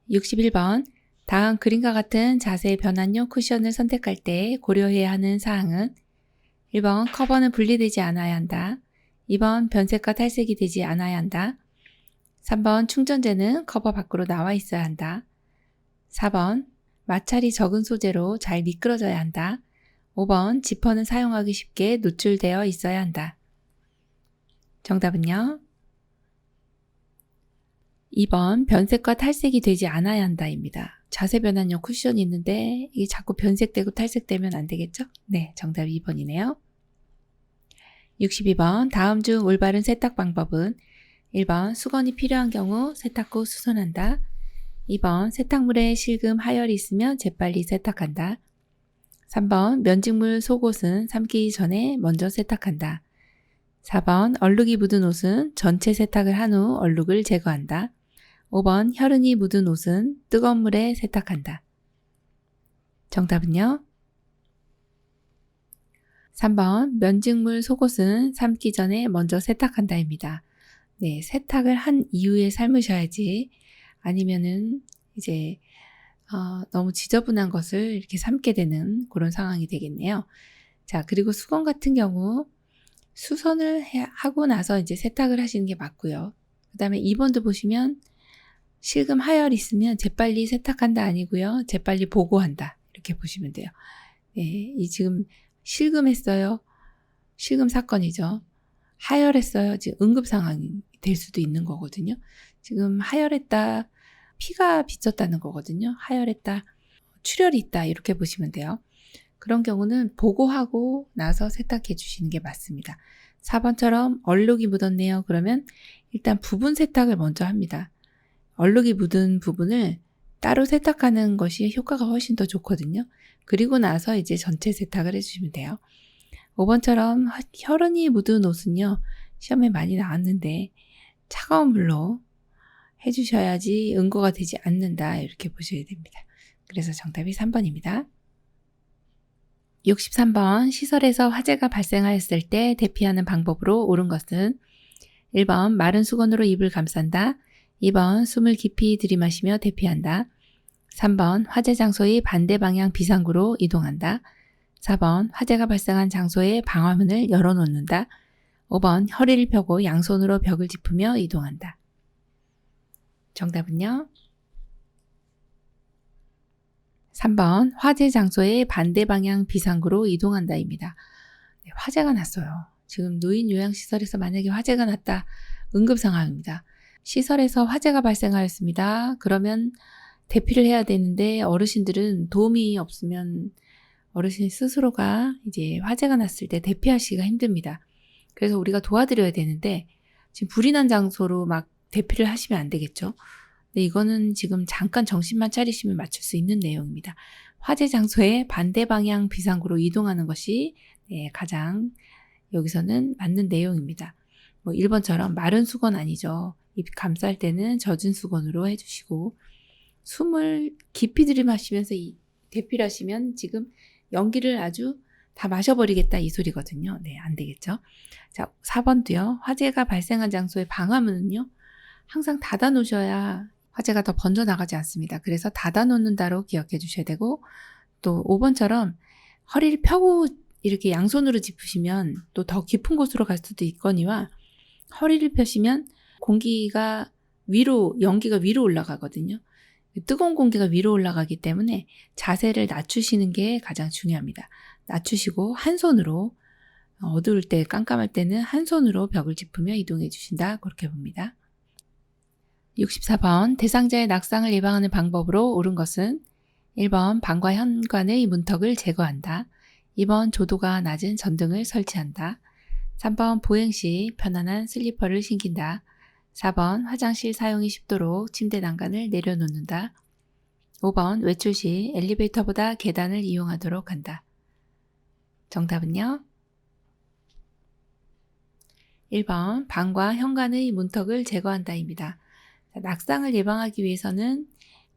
61번 다음 그림과 같은 자세 변환용 쿠션을 선택할 때 고려해야 하는 사항은 1번 커버는 분리되지 않아야 한다. 2번 변색과 탈색이 되지 않아야 한다. 3번 충전재는 커버 밖으로 나와 있어야 한다. 4번 마찰이 적은 소재로 잘 미끄러져야 한다. 5번 지퍼는 사용하기 쉽게 노출되어 있어야 한다. 정답은요? 2번 변색과 탈색이 되지 않아야 한다입니다. 자세 변환용 쿠션이 있는데 이게 자꾸 변색되고 탈색되면 안 되겠죠? 네, 정답 2번이네요. 62번 다음 중 올바른 세탁 방법은 1번 수건이 필요한 경우 세탁 후 수선한다. 2번 세탁물에 실금 하열이 있으면 재빨리 세탁한다. 3번 면직물 속옷은 삶기 전에 먼저 세탁한다. 4번 얼룩이 묻은 옷은 전체 세탁을 한 후 얼룩을 제거한다. 5번 혈흔이 묻은 옷은 뜨거운 물에 세탁한다. 정답은요? 3번 면직물 속옷은 삶기 전에 먼저 세탁한다입니다. 네, 세탁을 한 이후에 삶으셔야지 아니면은 이제 너무 지저분한 것을 이렇게 삶게 되는 그런 상황이 되겠네요. 자, 그리고 수건 같은 경우 수선을 하고 나서 이제 세탁을 하시는 게 맞고요. 그 다음에 2번도 보시면 실금 하열 있으면 재빨리 세탁한다 아니고요. 재빨리 보고한다. 이렇게 보시면 돼요. 네, 이 지금 실금했어요. 실금 사건이죠. 하열했어요. 지금 응급 상황이 될 수도 있는 거거든요. 지금 하열했다. 피가 비쳤다는 거거든요. 하열했다. 출혈이 있다. 이렇게 보시면 돼요. 그런 경우는 보고하고 나서 세탁해 주시는 게 맞습니다. 4번처럼 얼룩이 묻었네요. 그러면 일단 부분 세탁을 먼저 합니다. 얼룩이 묻은 부분을 따로 세탁하는 것이 효과가 훨씬 더 좋거든요. 그리고 나서 이제 전체 세탁을 해주시면 돼요. 5번처럼 혈흔이 묻은 옷은요. 시험에 많이 나왔는데 차가운 물로 해주셔야지 응고가 되지 않는다. 이렇게 보셔야 됩니다. 그래서 정답이 3번입니다. 63번 시설에서 화재가 발생하였을 때 대피하는 방법으로 옳은 것은 1번 마른 수건으로 입을 감싼다. 2번 숨을 깊이 들이마시며 대피한다. 3번 화재 장소의 반대 방향 비상구로 이동한다. 4번 화재가 발생한 장소의 방화문을 열어놓는다. 5번 허리를 펴고 양손으로 벽을 짚으며 이동한다. 정답은요? 3번 화재 장소의 반대 방향 비상구로 이동한다입니다. 네, 화재가 났어요. 지금 노인 요양시설에서 만약에 화재가 났다. 응급 상황입니다. 시설에서 화재가 발생하였습니다. 그러면 대피를 해야 되는데 어르신들은 도움이 없으면 어르신 스스로가 이제 화재가 났을 때 대피하시기가 힘듭니다. 그래서 우리가 도와드려야 되는데 지금 불이 난 장소로 막 대피를 하시면 안 되겠죠. 근데 이거는 지금 잠깐 정신만 차리시면 맞출 수 있는 내용입니다. 화재 장소의 반대 방향 비상구로 이동하는 것이 가장 여기서는 맞는 내용입니다. 뭐 1번처럼 마른 수건 아니죠. 입 감쌀 때는 젖은 수건으로 해주시고 숨을 깊이 들이마시면서 대피를 하시면 지금 연기를 아주 다 마셔버리겠다 이 소리거든요. 네, 안 되겠죠. 자, 4번도요. 화재가 발생한 장소의 방화문은요. 항상 닫아 놓으셔야 화재가 더 번져 나가지 않습니다. 그래서 닫아 놓는다로 기억해 주셔야 되고 또 5번처럼 허리를 펴고 이렇게 양손으로 짚으시면 또 더 깊은 곳으로 갈 수도 있거니와 허리를 펴시면 공기가 연기가 위로 올라가거든요. 뜨거운 공기가 위로 올라가기 때문에 자세를 낮추시는 게 가장 중요합니다. 낮추시고 한 손으로 어두울 때 깜깜할 때는 한 손으로 벽을 짚으며 이동해 주신다. 그렇게 봅니다. 64번 대상자의 낙상을 예방하는 방법으로 옳은 것은 1번 방과 현관의 문턱을 제거한다. 2번 조도가 낮은 전등을 설치한다. 3번 보행 시 편안한 슬리퍼를 신긴다. 4번 화장실 사용이 쉽도록 침대 난간을 내려놓는다. 5번 외출 시 엘리베이터보다 계단을 이용하도록 한다. 정답은요? 1번 방과 현관의 문턱을 제거한다입니다. 낙상을 예방하기 위해서는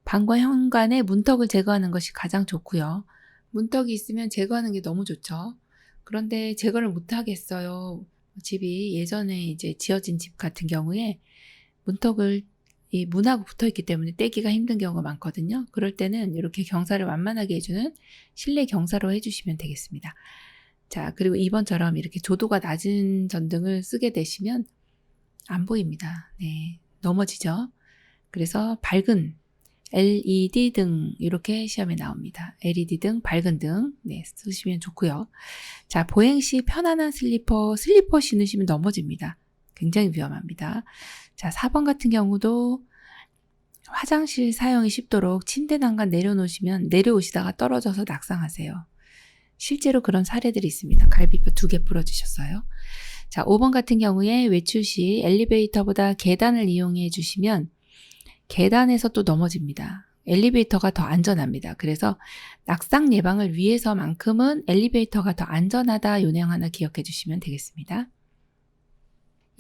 방과 현관의 문턱을 제거하는 것이 가장 좋고요. 문턱이 있으면 제거하는 게 너무 좋죠. 그런데 제거를 못 하겠어요. 집이 예전에 이제 지어진 집 같은 경우에 문턱을 이 문하고 붙어 있기 때문에 떼기가 힘든 경우가 많거든요. 그럴 때는 이렇게 경사를 완만하게 해주는 실내 경사로 해주시면 되겠습니다. 자, 그리고 2번처럼 이렇게 조도가 낮은 전등을 쓰게 되시면 안 보입니다. 네, 넘어지죠. 그래서 밝은 LED 등 이렇게 시험에 나옵니다. LED 등, 밝은 등 쓰시면 좋고요. 자, 보행 시 편안한 슬리퍼 신으시면 넘어집니다. 굉장히 위험합니다. 자, 4번 같은 경우도 화장실 사용이 쉽도록 침대 난간 내려놓으시면 내려오시다가 떨어져서 낙상하세요. 실제로 그런 사례들이 있습니다. 갈비뼈 2개 부러지셨어요. 자, 5번 같은 경우에 외출 시 엘리베이터보다 계단을 이용해 주시면 계단에서 또 넘어집니다. 엘리베이터가 더 안전합니다. 그래서 낙상 예방을 위해서만큼은 엘리베이터가 더 안전하다 요령 하나 기억해 주시면 되겠습니다.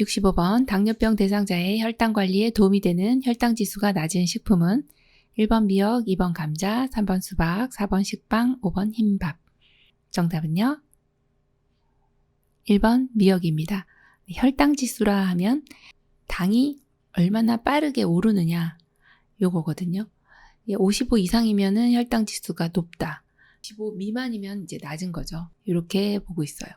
65번 당뇨병 대상자의 혈당 관리에 도움이 되는 혈당 지수가 낮은 식품은 1번 미역, 2번 감자, 3번 수박, 4번 식빵, 5번 흰밥. 정답은요? 1번 미역입니다. 혈당 지수라 하면 당이 얼마나 빠르게 오르느냐 요거거든요. 55 이상이면은 혈당 지수가 높다. 55 미만이면 이제 낮은 거죠. 이렇게 보고 있어요.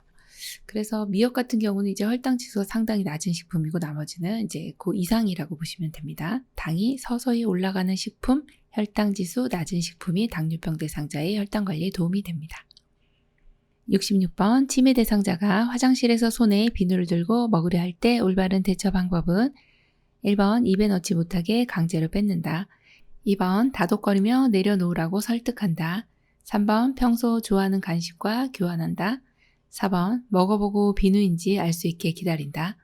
그래서 미역 같은 경우는 이제 혈당 지수가 상당히 낮은 식품이고 나머지는 이제 그 이상이라고 보시면 됩니다. 당이 서서히 올라가는 식품, 혈당 지수 낮은 식품이 당뇨병 대상자의 혈당 관리에 도움이 됩니다. 66번 치매 대상자가 화장실에서 손에 비누를 들고 먹으려 할 때 올바른 대처 방법은 1번 입에 넣지 못하게 강제로 뺏는다. 2번 다독거리며 내려놓으라고 설득한다. 3번 평소 좋아하는 간식과 교환한다. 4번 먹어보고 비누인지 알 수 있게 기다린다.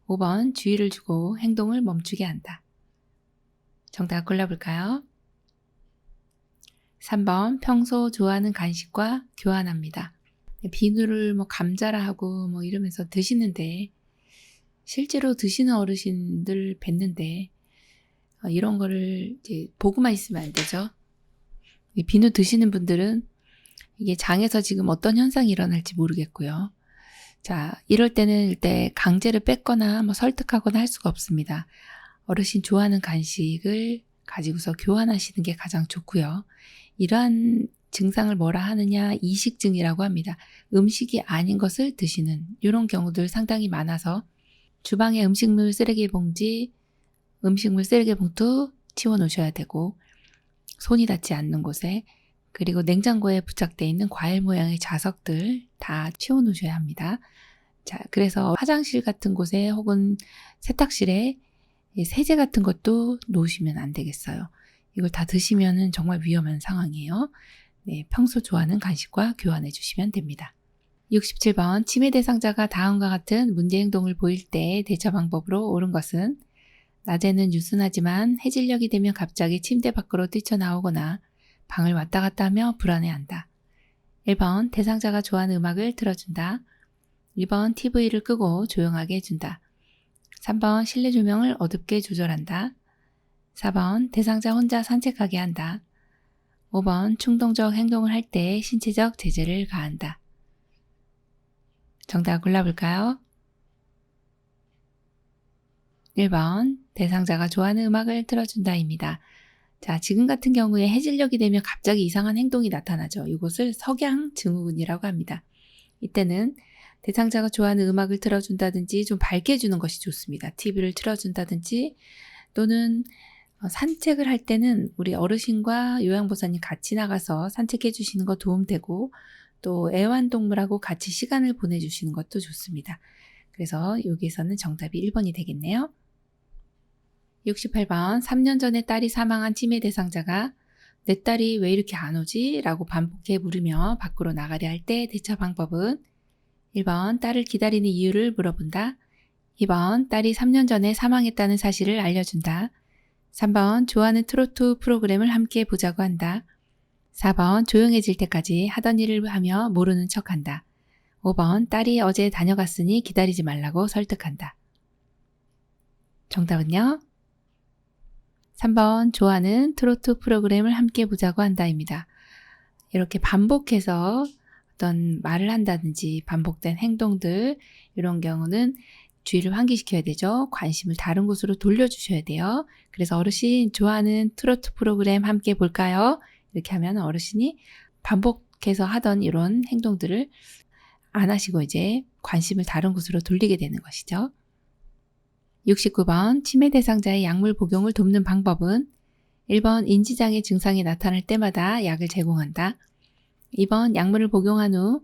5번 주의를 주고 행동을 멈추게 한다. 정답 골라볼까요? 3번 평소 좋아하는 간식과 교환합니다. 비누를 뭐 감자라 하고 뭐 이러면서 드시는데 실제로 드시는 어르신들 뵀는데 이런 거를 이제 보고만 있으면 안 되죠. 비누 드시는 분들은 이게 장에서 지금 어떤 현상이 일어날지 모르겠고요. 자, 이럴 때는 일단 강제로 뺏거나 뭐 설득하거나 할 수가 없습니다. 어르신 좋아하는 간식을 가지고서 교환하시는 게 가장 좋고요. 이러한 증상을 뭐라 하느냐, 이식증이라고 합니다. 음식이 아닌 것을 드시는 이런 경우들 상당히 많아서 주방에 음식물 쓰레기 봉투 치워 놓으셔야 되고 손이 닿지 않는 곳에 그리고 냉장고에 부착되어 있는 과일 모양의 자석들 다 치워 놓으셔야 합니다. 자, 그래서 화장실 같은 곳에 혹은 세탁실에 세제 같은 것도 놓으시면 안 되겠어요. 이걸 다 드시면은 정말 위험한 상황이에요. 네, 평소 좋아하는 간식과 교환해 주시면 됩니다. 67번 치매 대상자가 다음과 같은 문제 행동을 보일 때 대처 방법으로 옳은 것은 낮에는 유순하지만 해질녘이 되면 갑자기 침대 밖으로 뛰쳐나오거나 방을 왔다 갔다 하며 불안해한다. 1번 대상자가 좋아하는 음악을 틀어준다. 2번 TV를 끄고 조용하게 해준다. 3번 실내 조명을 어둡게 조절한다. 4번 대상자 혼자 산책하게 한다. 5번 충동적 행동을 할 때 신체적 제재를 가한다. 정답 골라볼까요? 1번 대상자가 좋아하는 음악을 틀어준다입니다. 자, 지금 같은 경우에 해질녘이 되면 갑자기 이상한 행동이 나타나죠. 이것을 석양 증후군이라고 합니다. 이때는 대상자가 좋아하는 음악을 틀어준다든지 좀 밝게 해주는 것이 좋습니다. TV를 틀어준다든지 또는 산책을 할 때는 우리 어르신과 요양보호사님 같이 나가서 산책해 주시는 거 도움되고 또 애완동물하고 같이 시간을 보내주시는 것도 좋습니다. 그래서 여기에서는 정답이 1번이 되겠네요. 68번 3년 전에 딸이 사망한 치매 대상자가 내 딸이 왜 이렇게 안 오지? 라고 반복해 물으며 밖으로 나가려 할 때 대처 방법은 1번 딸을 기다리는 이유를 물어본다. 2번 딸이 3년 전에 사망했다는 사실을 알려준다. 3번 좋아하는 트로트 프로그램을 함께 보자고 한다. 4번 조용해질 때까지 하던 일을 하며 모르는 척한다. 5번 딸이 어제 다녀갔으니 기다리지 말라고 설득한다. 정답은요? 3번 좋아하는 트로트 프로그램을 함께 보자고 한다입니다. 이렇게 반복해서 어떤 말을 한다든지 반복된 행동들 이런 경우는 주의를 환기시켜야 되죠. 관심을 다른 곳으로 돌려주셔야 돼요. 그래서 어르신 좋아하는 트로트 프로그램 함께 볼까요? 이렇게 하면 어르신이 반복해서 하던 이런 행동들을 안 하시고 이제 관심을 다른 곳으로 돌리게 되는 것이죠. 69번 치매 대상자의 약물 복용을 돕는 방법은 1번 인지장애 증상이 나타날 때마다 약을 제공한다. 2번 약물을 복용한 후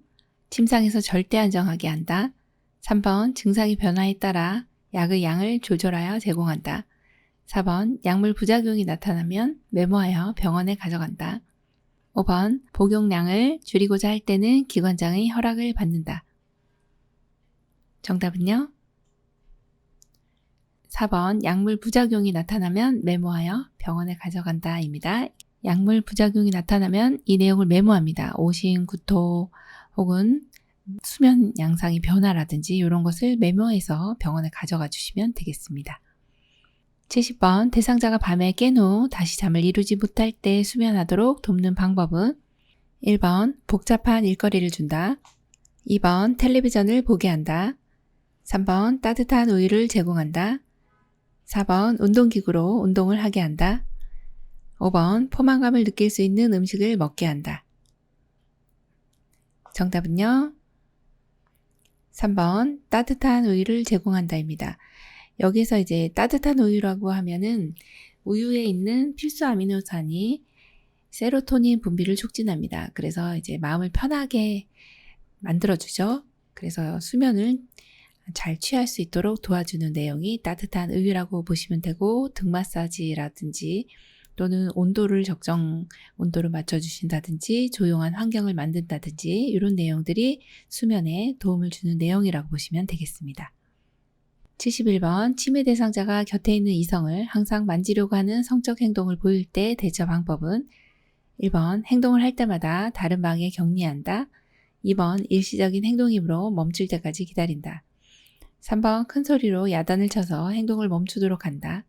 침상에서 절대 안정하게 한다. 3번 증상의 변화에 따라 약의 양을 조절하여 제공한다. 4번 약물 부작용이 나타나면 메모하여 병원에 가져간다. 5번 복용량을 줄이고자 할 때는 기관장의 허락을 받는다. 정답은요? 4번 약물 부작용이 나타나면 메모하여 병원에 가져간다 입니다. 약물 부작용이 나타나면 이 내용을 메모합니다. 오심, 구토 혹은 수면 양상의 변화라든지 이런 것을 메모해서 병원에 가져가 주시면 되겠습니다. 70번 대상자가 밤에 깬 후 다시 잠을 이루지 못할 때 수면하도록 돕는 방법은 1번 복잡한 일거리를 준다. 2번 텔레비전을 보게 한다. 3번 따뜻한 우유를 제공한다. 4번 운동기구로 운동을 하게 한다. 5번 포만감을 느낄 수 있는 음식을 먹게 한다. 정답은요? 3번 따뜻한 우유를 제공한다입니다. 여기서 이제 따뜻한 우유라고 하면은 우유에 있는 필수 아미노산이 세로토닌 분비를 촉진합니다. 그래서 이제 마음을 편하게 만들어주죠. 그래서 수면을 잘 취할 수 있도록 도와주는 내용이 따뜻한 우유라고 보시면 되고, 등 마사지라든지 또는 온도를 적정 온도로 맞춰주신다든지 조용한 환경을 만든다든지 이런 내용들이 수면에 도움을 주는 내용이라고 보시면 되겠습니다. 71번 치매 대상자가 곁에 있는 이성을 항상 만지려고 하는 성적 행동을 보일 때 대처 방법은 1번 행동을 할 때마다 다른 방에 격리한다. 2번 일시적인 행동이므로 멈출 때까지 기다린다. 3번 큰 소리로 야단을 쳐서 행동을 멈추도록 한다.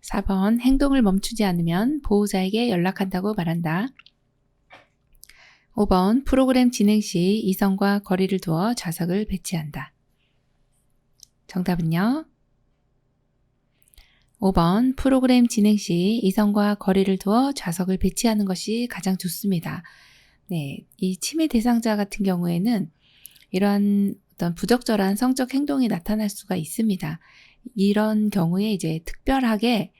4번 행동을 멈추지 않으면 보호자에게 연락한다고 말한다. 5번 프로그램 진행 시 이성과 거리를 두어 좌석을 배치한다. 정답은요? 5번 프로그램 진행 시 이성과 거리를 두어 좌석을 배치하는 것이 가장 좋습니다. 네, 이 치매 대상자 같은 경우에는 이러한 어떤 부적절한 성적 행동이 나타날 수가 있습니다. 이런 경우에 이제 특별하게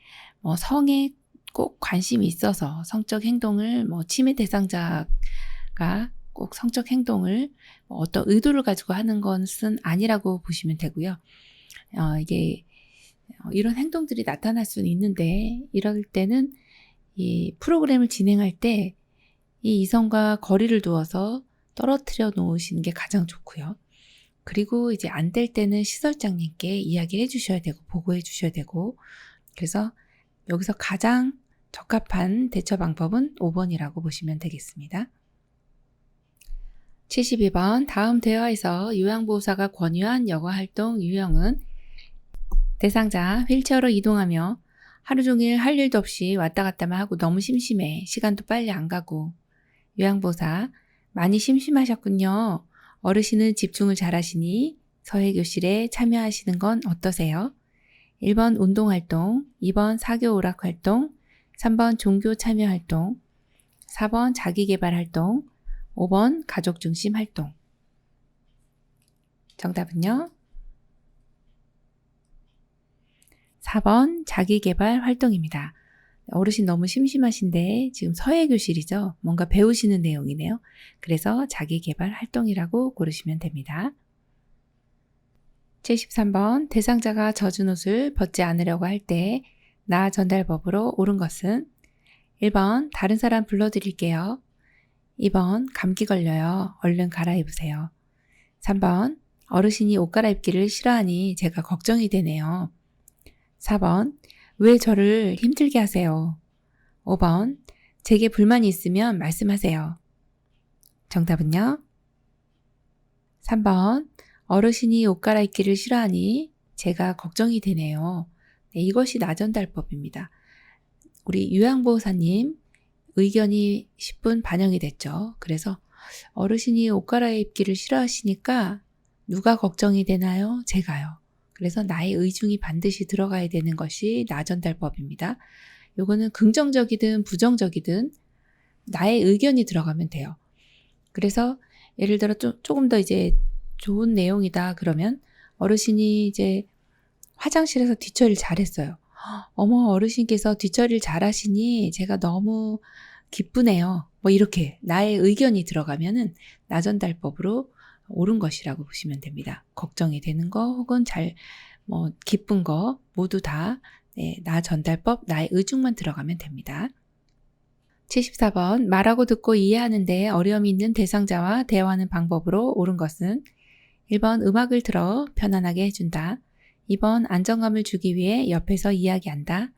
성에 꼭 관심이 있어서 성적 행동을 치매 대상자가 꼭 성적 행동을 어떤 의도를 가지고 하는 것은 아니라고 보시면 되고요. 이게 이런 행동들이 나타날 수는 있는데 이럴 때는 이 프로그램을 진행할 때 이 이성과 거리를 두어서 떨어뜨려 놓으시는 게 가장 좋고요. 그리고 이제 안 될 때는 시설장님께 이야기해 주셔야 되고 보고해 주셔야 되고, 그래서 여기서 가장 적합한 대처 방법은 5번이라고 보시면 되겠습니다. 72번 다음 대화에서 요양보호사가 권유한 여가활동 유형은 대상자 휠체어로 이동하며 하루 종일 할 일도 없이 왔다 갔다만 하고 너무 심심해. 시간도 빨리 안 가고. 요양보호사 많이 심심하셨군요. 어르신은 집중을 잘하시니 서예교실에 참여하시는 건 어떠세요? 1번 운동활동, 2번 사교 오락활동, 3번 종교 참여활동, 4번 자기개발활동, 5번 가족중심 활동. 정답은요? 4번 자기개발 활동입니다. 어르신 너무 심심하신데 지금 서예교실이죠. 뭔가 배우시는 내용이네요. 그래서 자기개발 활동이라고 고르시면 됩니다. 73번 대상자가 젖은 옷을 벗지 않으려고 할 때 나 전달법으로 옳은 것은 1번 다른 사람 불러드릴게요. 2번 감기 걸려요. 얼른 갈아입으세요. 3번 어르신이 옷 갈아입기를 싫어하니 제가 걱정이 되네요. 4번 왜 저를 힘들게 하세요? 5번 제게 불만이 있으면 말씀하세요. 정답은요? 3번 어르신이 옷 갈아입기를 싫어하니 제가 걱정이 되네요. 네, 이것이 나전달법입니다. 우리 요양보호사님 의견이 10분 반영이 됐죠. 그래서 어르신이 옷 갈아입기를 싫어하시니까 누가 걱정이 되나요? 제가요. 그래서 나의 의중이 반드시 들어가야 되는 것이 나전달법입니다. 요거는 긍정적이든 부정적이든 나의 의견이 들어가면 돼요. 그래서 예를 들어 조금 더 이제 좋은 내용이다 그러면 어르신이 이제 화장실에서 뒷처리를 잘했어요. 어머 어르신께서 뒷처리를 잘하시니 제가 너무 기쁘네요. 이렇게 나의 의견이 들어가면은 나전달법으로 옳은 것이라고 보시면 됩니다. 걱정이 되는 거 혹은 기쁜 거 모두 다 나 전달법, 나의 의중만 들어가면 됩니다. 74번 말하고 듣고 이해하는데 어려움이 있는 대상자와 대화하는 방법으로 옳은 것은 1번 음악을 들어 편안하게 해준다. 2번 안정감을 주기 위해 옆에서 이야기한다.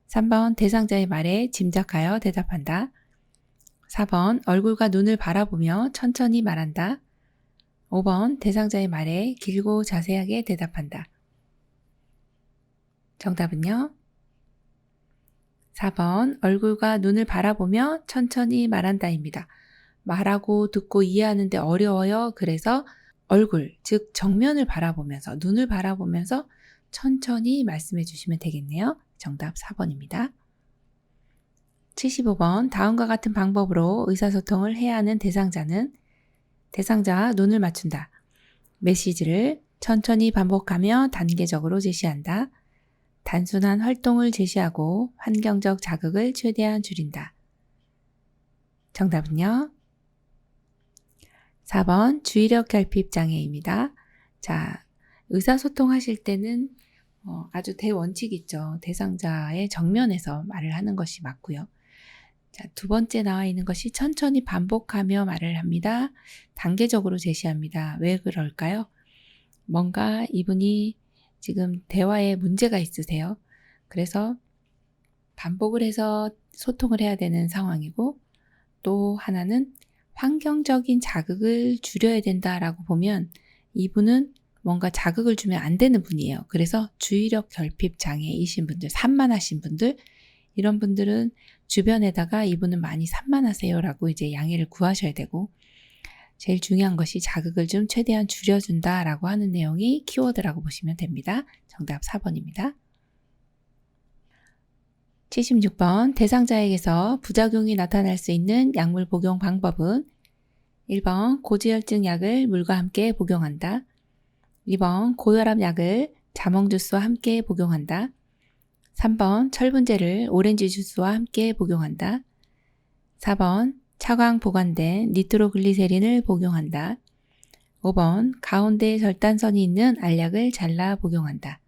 3번 대상자의 말에 짐작하여 대답한다. 4번 얼굴과 눈을 바라보며 천천히 말한다. 5번 대상자의 말에 길고 자세하게 대답한다. 정답은요? 4번 얼굴과 눈을 바라보며 천천히 말한다입니다. 말하고 듣고 이해하는데 어려워요. 그래서 얼굴, 즉 정면을 바라보면서 눈을 바라보면서 천천히 말씀해 주시면 되겠네요. 정답 4번입니다. 75번 다음과 같은 방법으로 의사소통을 해야 하는 대상자는 대상자와 눈을 맞춘다. 메시지를 천천히 반복하며 단계적으로 제시한다. 단순한 활동을 제시하고 환경적 자극을 최대한 줄인다. 정답은요? 4번 주의력 결핍 장애입니다. 자, 의사소통 하실 때는 아주 대원칙이 있죠. 대상자의 정면에서 말을 하는 것이 맞고요. 자, 두 번째 나와 있는 것이 천천히 반복하며 말을 합니다. 단계적으로 제시합니다. 왜 그럴까요? 뭔가 이분이 지금 대화에 문제가 있으세요. 그래서 반복을 해서 소통을 해야 되는 상황이고 또 하나는 환경적인 자극을 줄여야 된다라고 보면 이분은 뭔가 자극을 주면 안 되는 분이에요. 그래서 주의력 결핍 장애이신 분들, 산만하신 분들 이런 분들은 주변에다가 이분은 많이 산만하세요라고 이제 양해를 구하셔야 되고 제일 중요한 것이 자극을 좀 최대한 줄여준다라고 하는 내용이 키워드라고 보시면 됩니다. 정답 4번입니다. 76번 대상자에게서 부작용이 나타날 수 있는 약물 복용 방법은 1번 고지혈증 약을 물과 함께 복용한다. 2번 고혈압 약을 자몽주스와 함께 복용한다. 3번 철분제를 오렌지 주스와 함께 복용한다. 4번 차광 보관된 니트로글리세린을 복용한다. 5번 가운데 절단선이 있는 알약을 잘라 복용한다.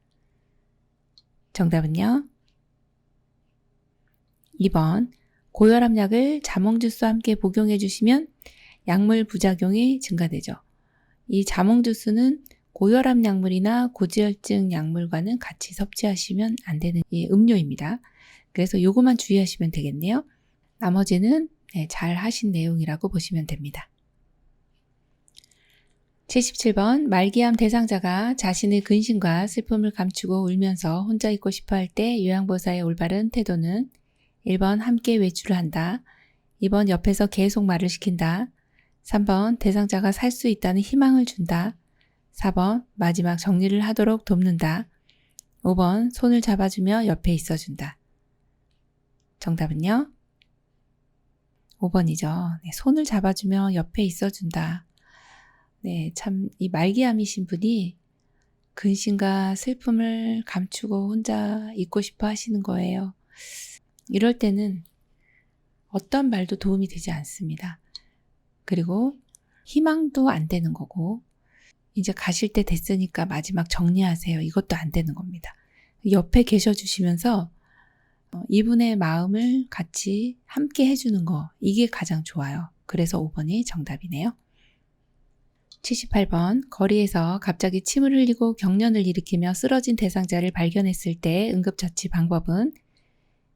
정답은요? 2번 고혈압 약을 자몽주스와 함께 복용해 주시면 약물 부작용이 증가되죠. 이 자몽주스는 고혈압 약물이나 고지혈증 약물과는 같이 섭취하시면 안 되는 음료입니다. 그래서 이것만 주의하시면 되겠네요. 나머지는 잘 하신 내용이라고 보시면 됩니다. 77번 말기암 대상자가 자신의 근심과 슬픔을 감추고 울면서 혼자 있고 싶어 할 때 요양보호사의 올바른 태도는 1번 함께 외출을 한다. 2번 옆에서 계속 말을 시킨다. 3번 대상자가 살 수 있다는 희망을 준다. 4번 마지막 정리를 하도록 돕는다. 5번 손을 잡아주며 옆에 있어준다. 정답은요? 5번이죠. 손을 잡아주며 옆에 있어준다. 참 이 말기암이신 분이 근심과 슬픔을 감추고 혼자 있고 싶어 하시는 거예요. 이럴 때는 어떤 말도 도움이 되지 않습니다. 그리고 희망도 안 되는 거고 이제 가실 때 됐으니까 마지막 정리하세요. 이것도 안 되는 겁니다. 옆에 계셔 주시면서 이분의 마음을 같이 함께 해주는 거 이게 가장 좋아요. 그래서 5번이 정답이네요. 78번 거리에서 갑자기 침을 흘리고 경련을 일으키며 쓰러진 대상자를 발견했을 때 응급처치 방법은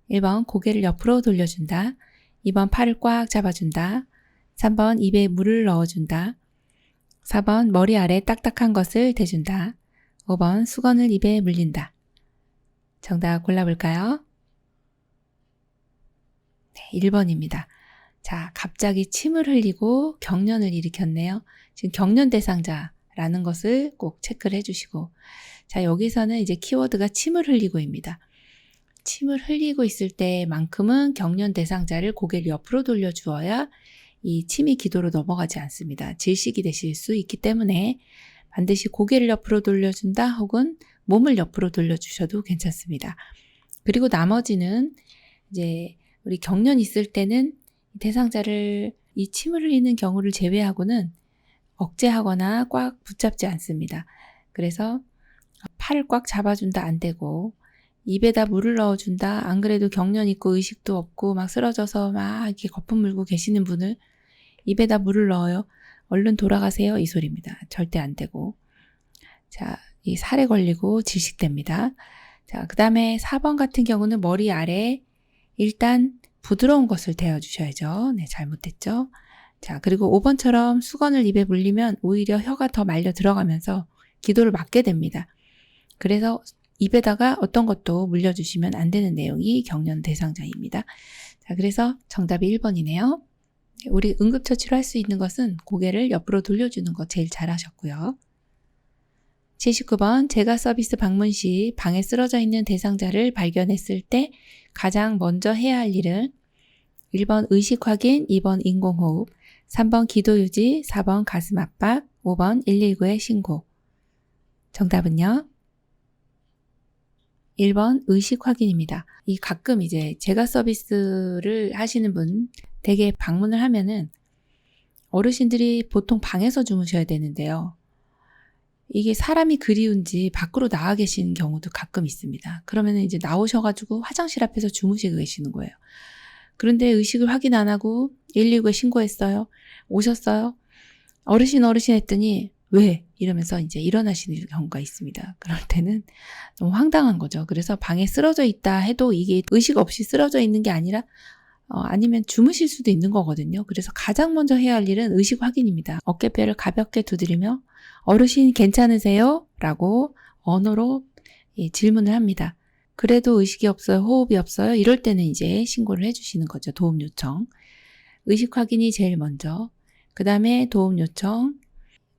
1번 고개를 옆으로 돌려준다. 2번 팔을 꽉 잡아준다. 3번 입에 물을 넣어준다. 4번 머리 아래 딱딱한 것을 대준다. 5번 수건을 입에 물린다. 정답 골라볼까요? 1번입니다. 자, 갑자기 침을 흘리고 경련을 일으켰네요. 지금 경련 대상자라는 것을 꼭 체크를 해주시고 자, 여기서는 이제 키워드가 침을 흘리고입니다. 침을 흘리고 있을 때만큼은 경련 대상자를 고개를 옆으로 돌려주어야 이 침이 기도로 넘어가지 않습니다. 질식이 되실 수 있기 때문에 반드시 고개를 옆으로 돌려준다 혹은 몸을 옆으로 돌려주셔도 괜찮습니다. 그리고 나머지는 이제 우리 경련 있을 때는 대상자를 이 침을 흘리는 경우를 제외하고는 억제하거나 꽉 붙잡지 않습니다. 그래서 팔을 꽉 잡아준다 안 되고 입에다 물을 넣어준다. 안 그래도 경련 있고 의식도 없고 막 쓰러져서 막 이렇게 거품 물고 계시는 분을 입에다 물을 넣어요. 얼른 돌아가세요. 이 소리입니다. 절대 안 되고. 자, 이 살에 걸리고 질식됩니다. 자, 그 다음에 4번 같은 경우는 머리 아래 일단 부드러운 것을 대어주셔야죠. 네, 잘못됐죠. 자, 그리고 5번처럼 수건을 입에 물리면 오히려 혀가 더 말려 들어가면서 기도를 막게 됩니다. 그래서 입에다가 어떤 것도 물려주시면 안 되는 내용이 경련 대상자입니다. 자, 그래서 정답이 1번이네요. 우리 응급처치로 할 수 있는 것은 고개를 옆으로 돌려주는 거 제일 잘하셨고요. 79번 제가 서비스 방문 시 방에 쓰러져 있는 대상자를 발견했을 때 가장 먼저 해야 할 일은 1번 의식 확인, 2번 인공호흡, 3번 기도 유지, 4번 가슴 압박, 5번 119에 신고. 정답은요? 1번 의식 확인입니다. 이 가끔 이제 제가 서비스를 하시는 분 댁에 방문을 하면은 어르신들이 보통 방에서 주무셔야 되는데요. 이게 사람이 그리운지 밖으로 나와 계신 경우도 가끔 있습니다. 그러면 이제 나오셔가지고 화장실 앞에서 주무시고 계시는 거예요. 그런데 의식을 확인 안 하고 119에 신고했어요. 오셨어요. 어르신 했더니 왜? 이러면서 이제 일어나시는 경우가 있습니다. 그럴 때는 너무 황당한 거죠. 그래서 방에 쓰러져 있다 해도 이게 의식 없이 쓰러져 있는 게 아니라 아니면 주무실 수도 있는 거거든요. 그래서 가장 먼저 해야 할 일은 의식 확인입니다. 어깨뼈를 가볍게 두드리며 어르신 괜찮으세요? 라고 언어로 질문을 합니다. 그래도 의식이 없어요? 호흡이 없어요? 이럴 때는 이제 신고를 해주시는 거죠. 도움 요청. 의식 확인이 제일 먼저. 그 다음에 도움 요청.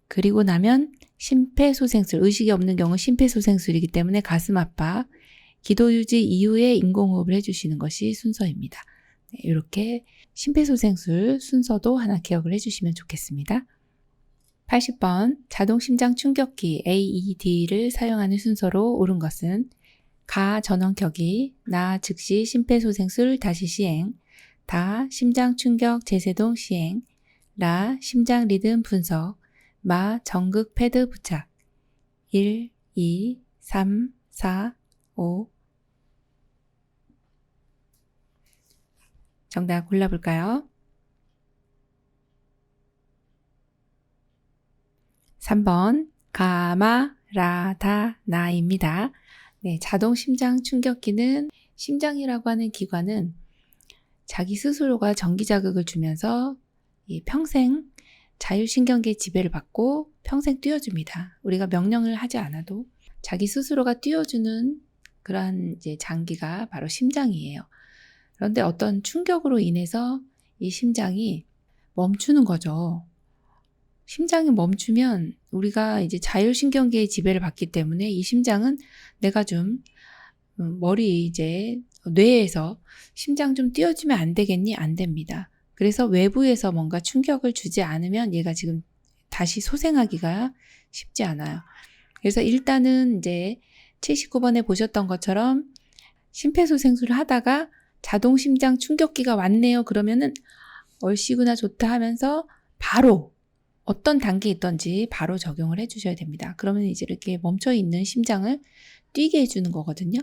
그리고 나면 심폐소생술. 의식이 없는 경우 심폐소생술이기 때문에 가슴 압박. 기도 유지 이후에 인공호흡을 해주시는 것이 순서입니다. 네, 이렇게 심폐소생술 순서도 하나 기억을 해주시면 좋겠습니다. 80번 자동심장 충격기 AED를 사용하는 순서로 옳은 것은 가 전원 켜기, 나 즉시 심폐소생술 다시 시행, 다 심장 충격 제세동 시행, 라 심장 리듬 분석, 마 전극 패드 부착. 1, 2, 3, 4, 5. 정답 골라볼까요? 3번 가마라다나입니다. 네, 자동 심장 충격기는 심장이라고 하는 기관은 자기 스스로가 전기 자극을 주면서 평생 자율신경계 지배를 받고 평생 뛰어줍니다. 우리가 명령을 하지 않아도 자기 스스로가 뛰어주는 그러한 이제 장기가 바로 심장이에요. 그런데 어떤 충격으로 인해서 이 심장이 멈추는 거죠. 심장이 멈추면 우리가 이제 자율신경계의 지배를 받기 때문에 이 심장은 내가 좀 머리 이제 뇌에서 심장 좀 띄워주면 안 되겠니? 안 됩니다. 그래서 외부에서 뭔가 충격을 주지 않으면 얘가 지금 다시 소생하기가 쉽지 않아요. 그래서 일단은 이제 79번에 보셨던 것처럼 심폐소생술을 하다가 자동 심장 충격기가 왔네요. 그러면은 얼씨구나 좋다 하면서 바로 어떤 단계에 있던지 바로 적용을 해주셔야 됩니다. 그러면 이제 이렇게 멈춰있는 심장을 뛰게 해주는 거거든요.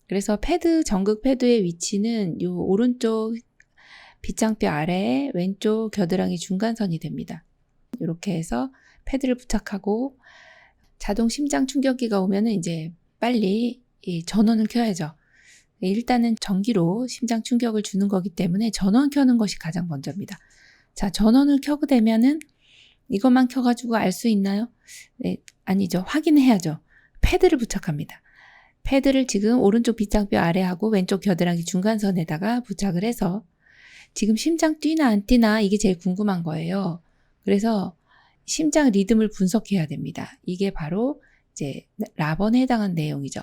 그래서 패드, 전극 패드의 위치는 이 오른쪽 빗장뼈 아래 왼쪽 겨드랑이 중간선이 됩니다. 이렇게 해서 패드를 부착하고 자동 심장 충격기가 오면은 이제 빨리 이 전원을 켜야죠. 일단은 전기로 심장 충격을 주는 거기 때문에 전원 켜는 것이 가장 먼저입니다. 자, 전원을 켜고 되면은 이것만 켜가지고 알 수 있나요? 네, 아니죠. 확인해야죠. 패드를 부착합니다. 패드를 지금 오른쪽 빗장뼈 아래하고 왼쪽 겨드랑이 중간선에다가 부착을 해서 지금 심장 뛰나 안 뛰나 이게 제일 궁금한 거예요. 그래서 심장 리듬을 분석해야 됩니다. 이게 바로 이제 라번에 해당한 내용이죠.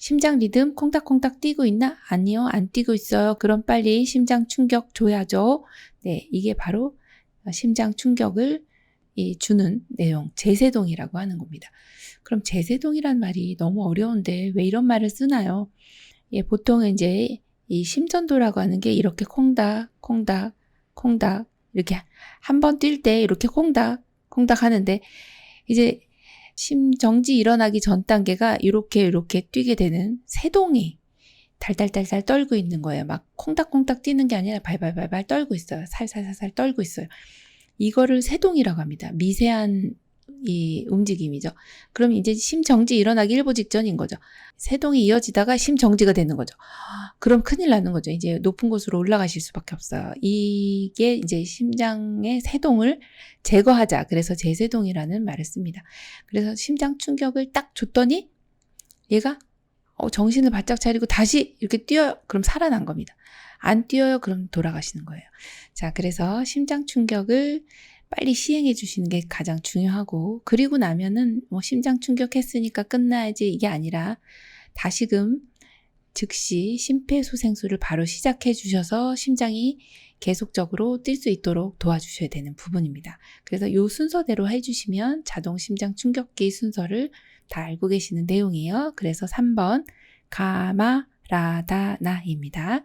심장 리듬 콩닥콩닥 뛰고 있나? 아니요, 안 뛰고 있어요. 그럼 빨리 심장 충격 줘야죠. 네, 이게 바로 심장 충격을 주는 내용, 제세동이라고 하는 겁니다. 그럼 제세동이란 말이 너무 어려운데 왜 이런 말을 쓰나요? 예, 보통 이제 이 심전도라고 하는 게 이렇게 콩닥, 콩닥, 콩닥 이렇게 한 번 뛸 때 이렇게 콩닥, 콩닥 하는데 이제 심정지 일어나기 전 단계가 이렇게 뛰게 되는 새동이 달달달달 떨고 있는 거예요. 막 콩닥콩닥 뛰는 게 아니라 발발발발 떨고 있어요. 살살살살 떨고 있어요. 이거를 새동이라고 합니다. 미세한 이 움직임이죠. 그럼 이제 심정지 일어나기 일보 직전인 거죠. 새동이 이어지다가 심정지가 되는 거죠. 그럼 큰일 나는 거죠. 이제 높은 곳으로 올라가실 수밖에 없어요. 이게 이제 심장의 새동을 제거하자. 그래서 제새동이라는 말을 씁니다. 그래서 심장 충격을 딱 줬더니 얘가 정신을 바짝 차리고 다시 이렇게 뛰어요. 그럼 살아난 겁니다. 안 뛰어요. 그럼 돌아가시는 거예요. 자, 그래서 심장 충격을 빨리 시행해 주시는 게 가장 중요하고, 그리고 나면은 심장 충격했으니까 끝나야지 이게 아니라 다시금 즉시 심폐소생술을 바로 시작해 주셔서 심장이 계속적으로 뛸 수 있도록 도와주셔야 되는 부분입니다. 그래서 이 순서대로 해주시면 자동 심장 충격기 순서를 다 알고 계시는 내용이에요. 그래서 3번 가마라다나입니다.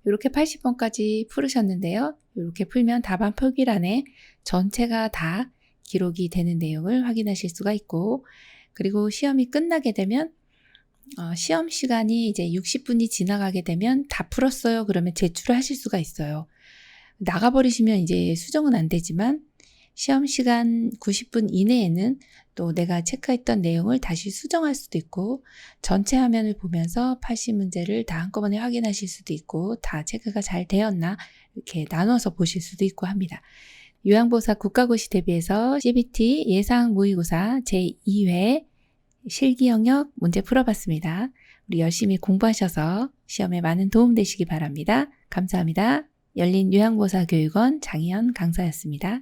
이렇게 80번까지 풀으셨는데요. 이렇게 풀면 답안 표기란에 전체가 다 기록이 되는 내용을 확인하실 수가 있고, 그리고 시험이 끝나게 되면 시험 시간이 이제 60분이 지나가게 되면 다 풀었어요. 그러면 제출을 하실 수가 있어요. 나가버리시면 이제 수정은 안 되지만 시험 시간 90분 이내에는 또 내가 체크했던 내용을 다시 수정할 수도 있고, 전체 화면을 보면서 80문제를 다 한꺼번에 확인하실 수도 있고, 다 체크가 잘 되었나 이렇게 나눠서 보실 수도 있고 합니다. 요양보호사 국가고시 대비해서 CBT 예상 모의고사 제2회 실기 영역 문제 풀어봤습니다. 우리 열심히 공부하셔서 시험에 많은 도움 되시기 바랍니다. 감사합니다. 열린 요양보호사 교육원 장희연 강사였습니다.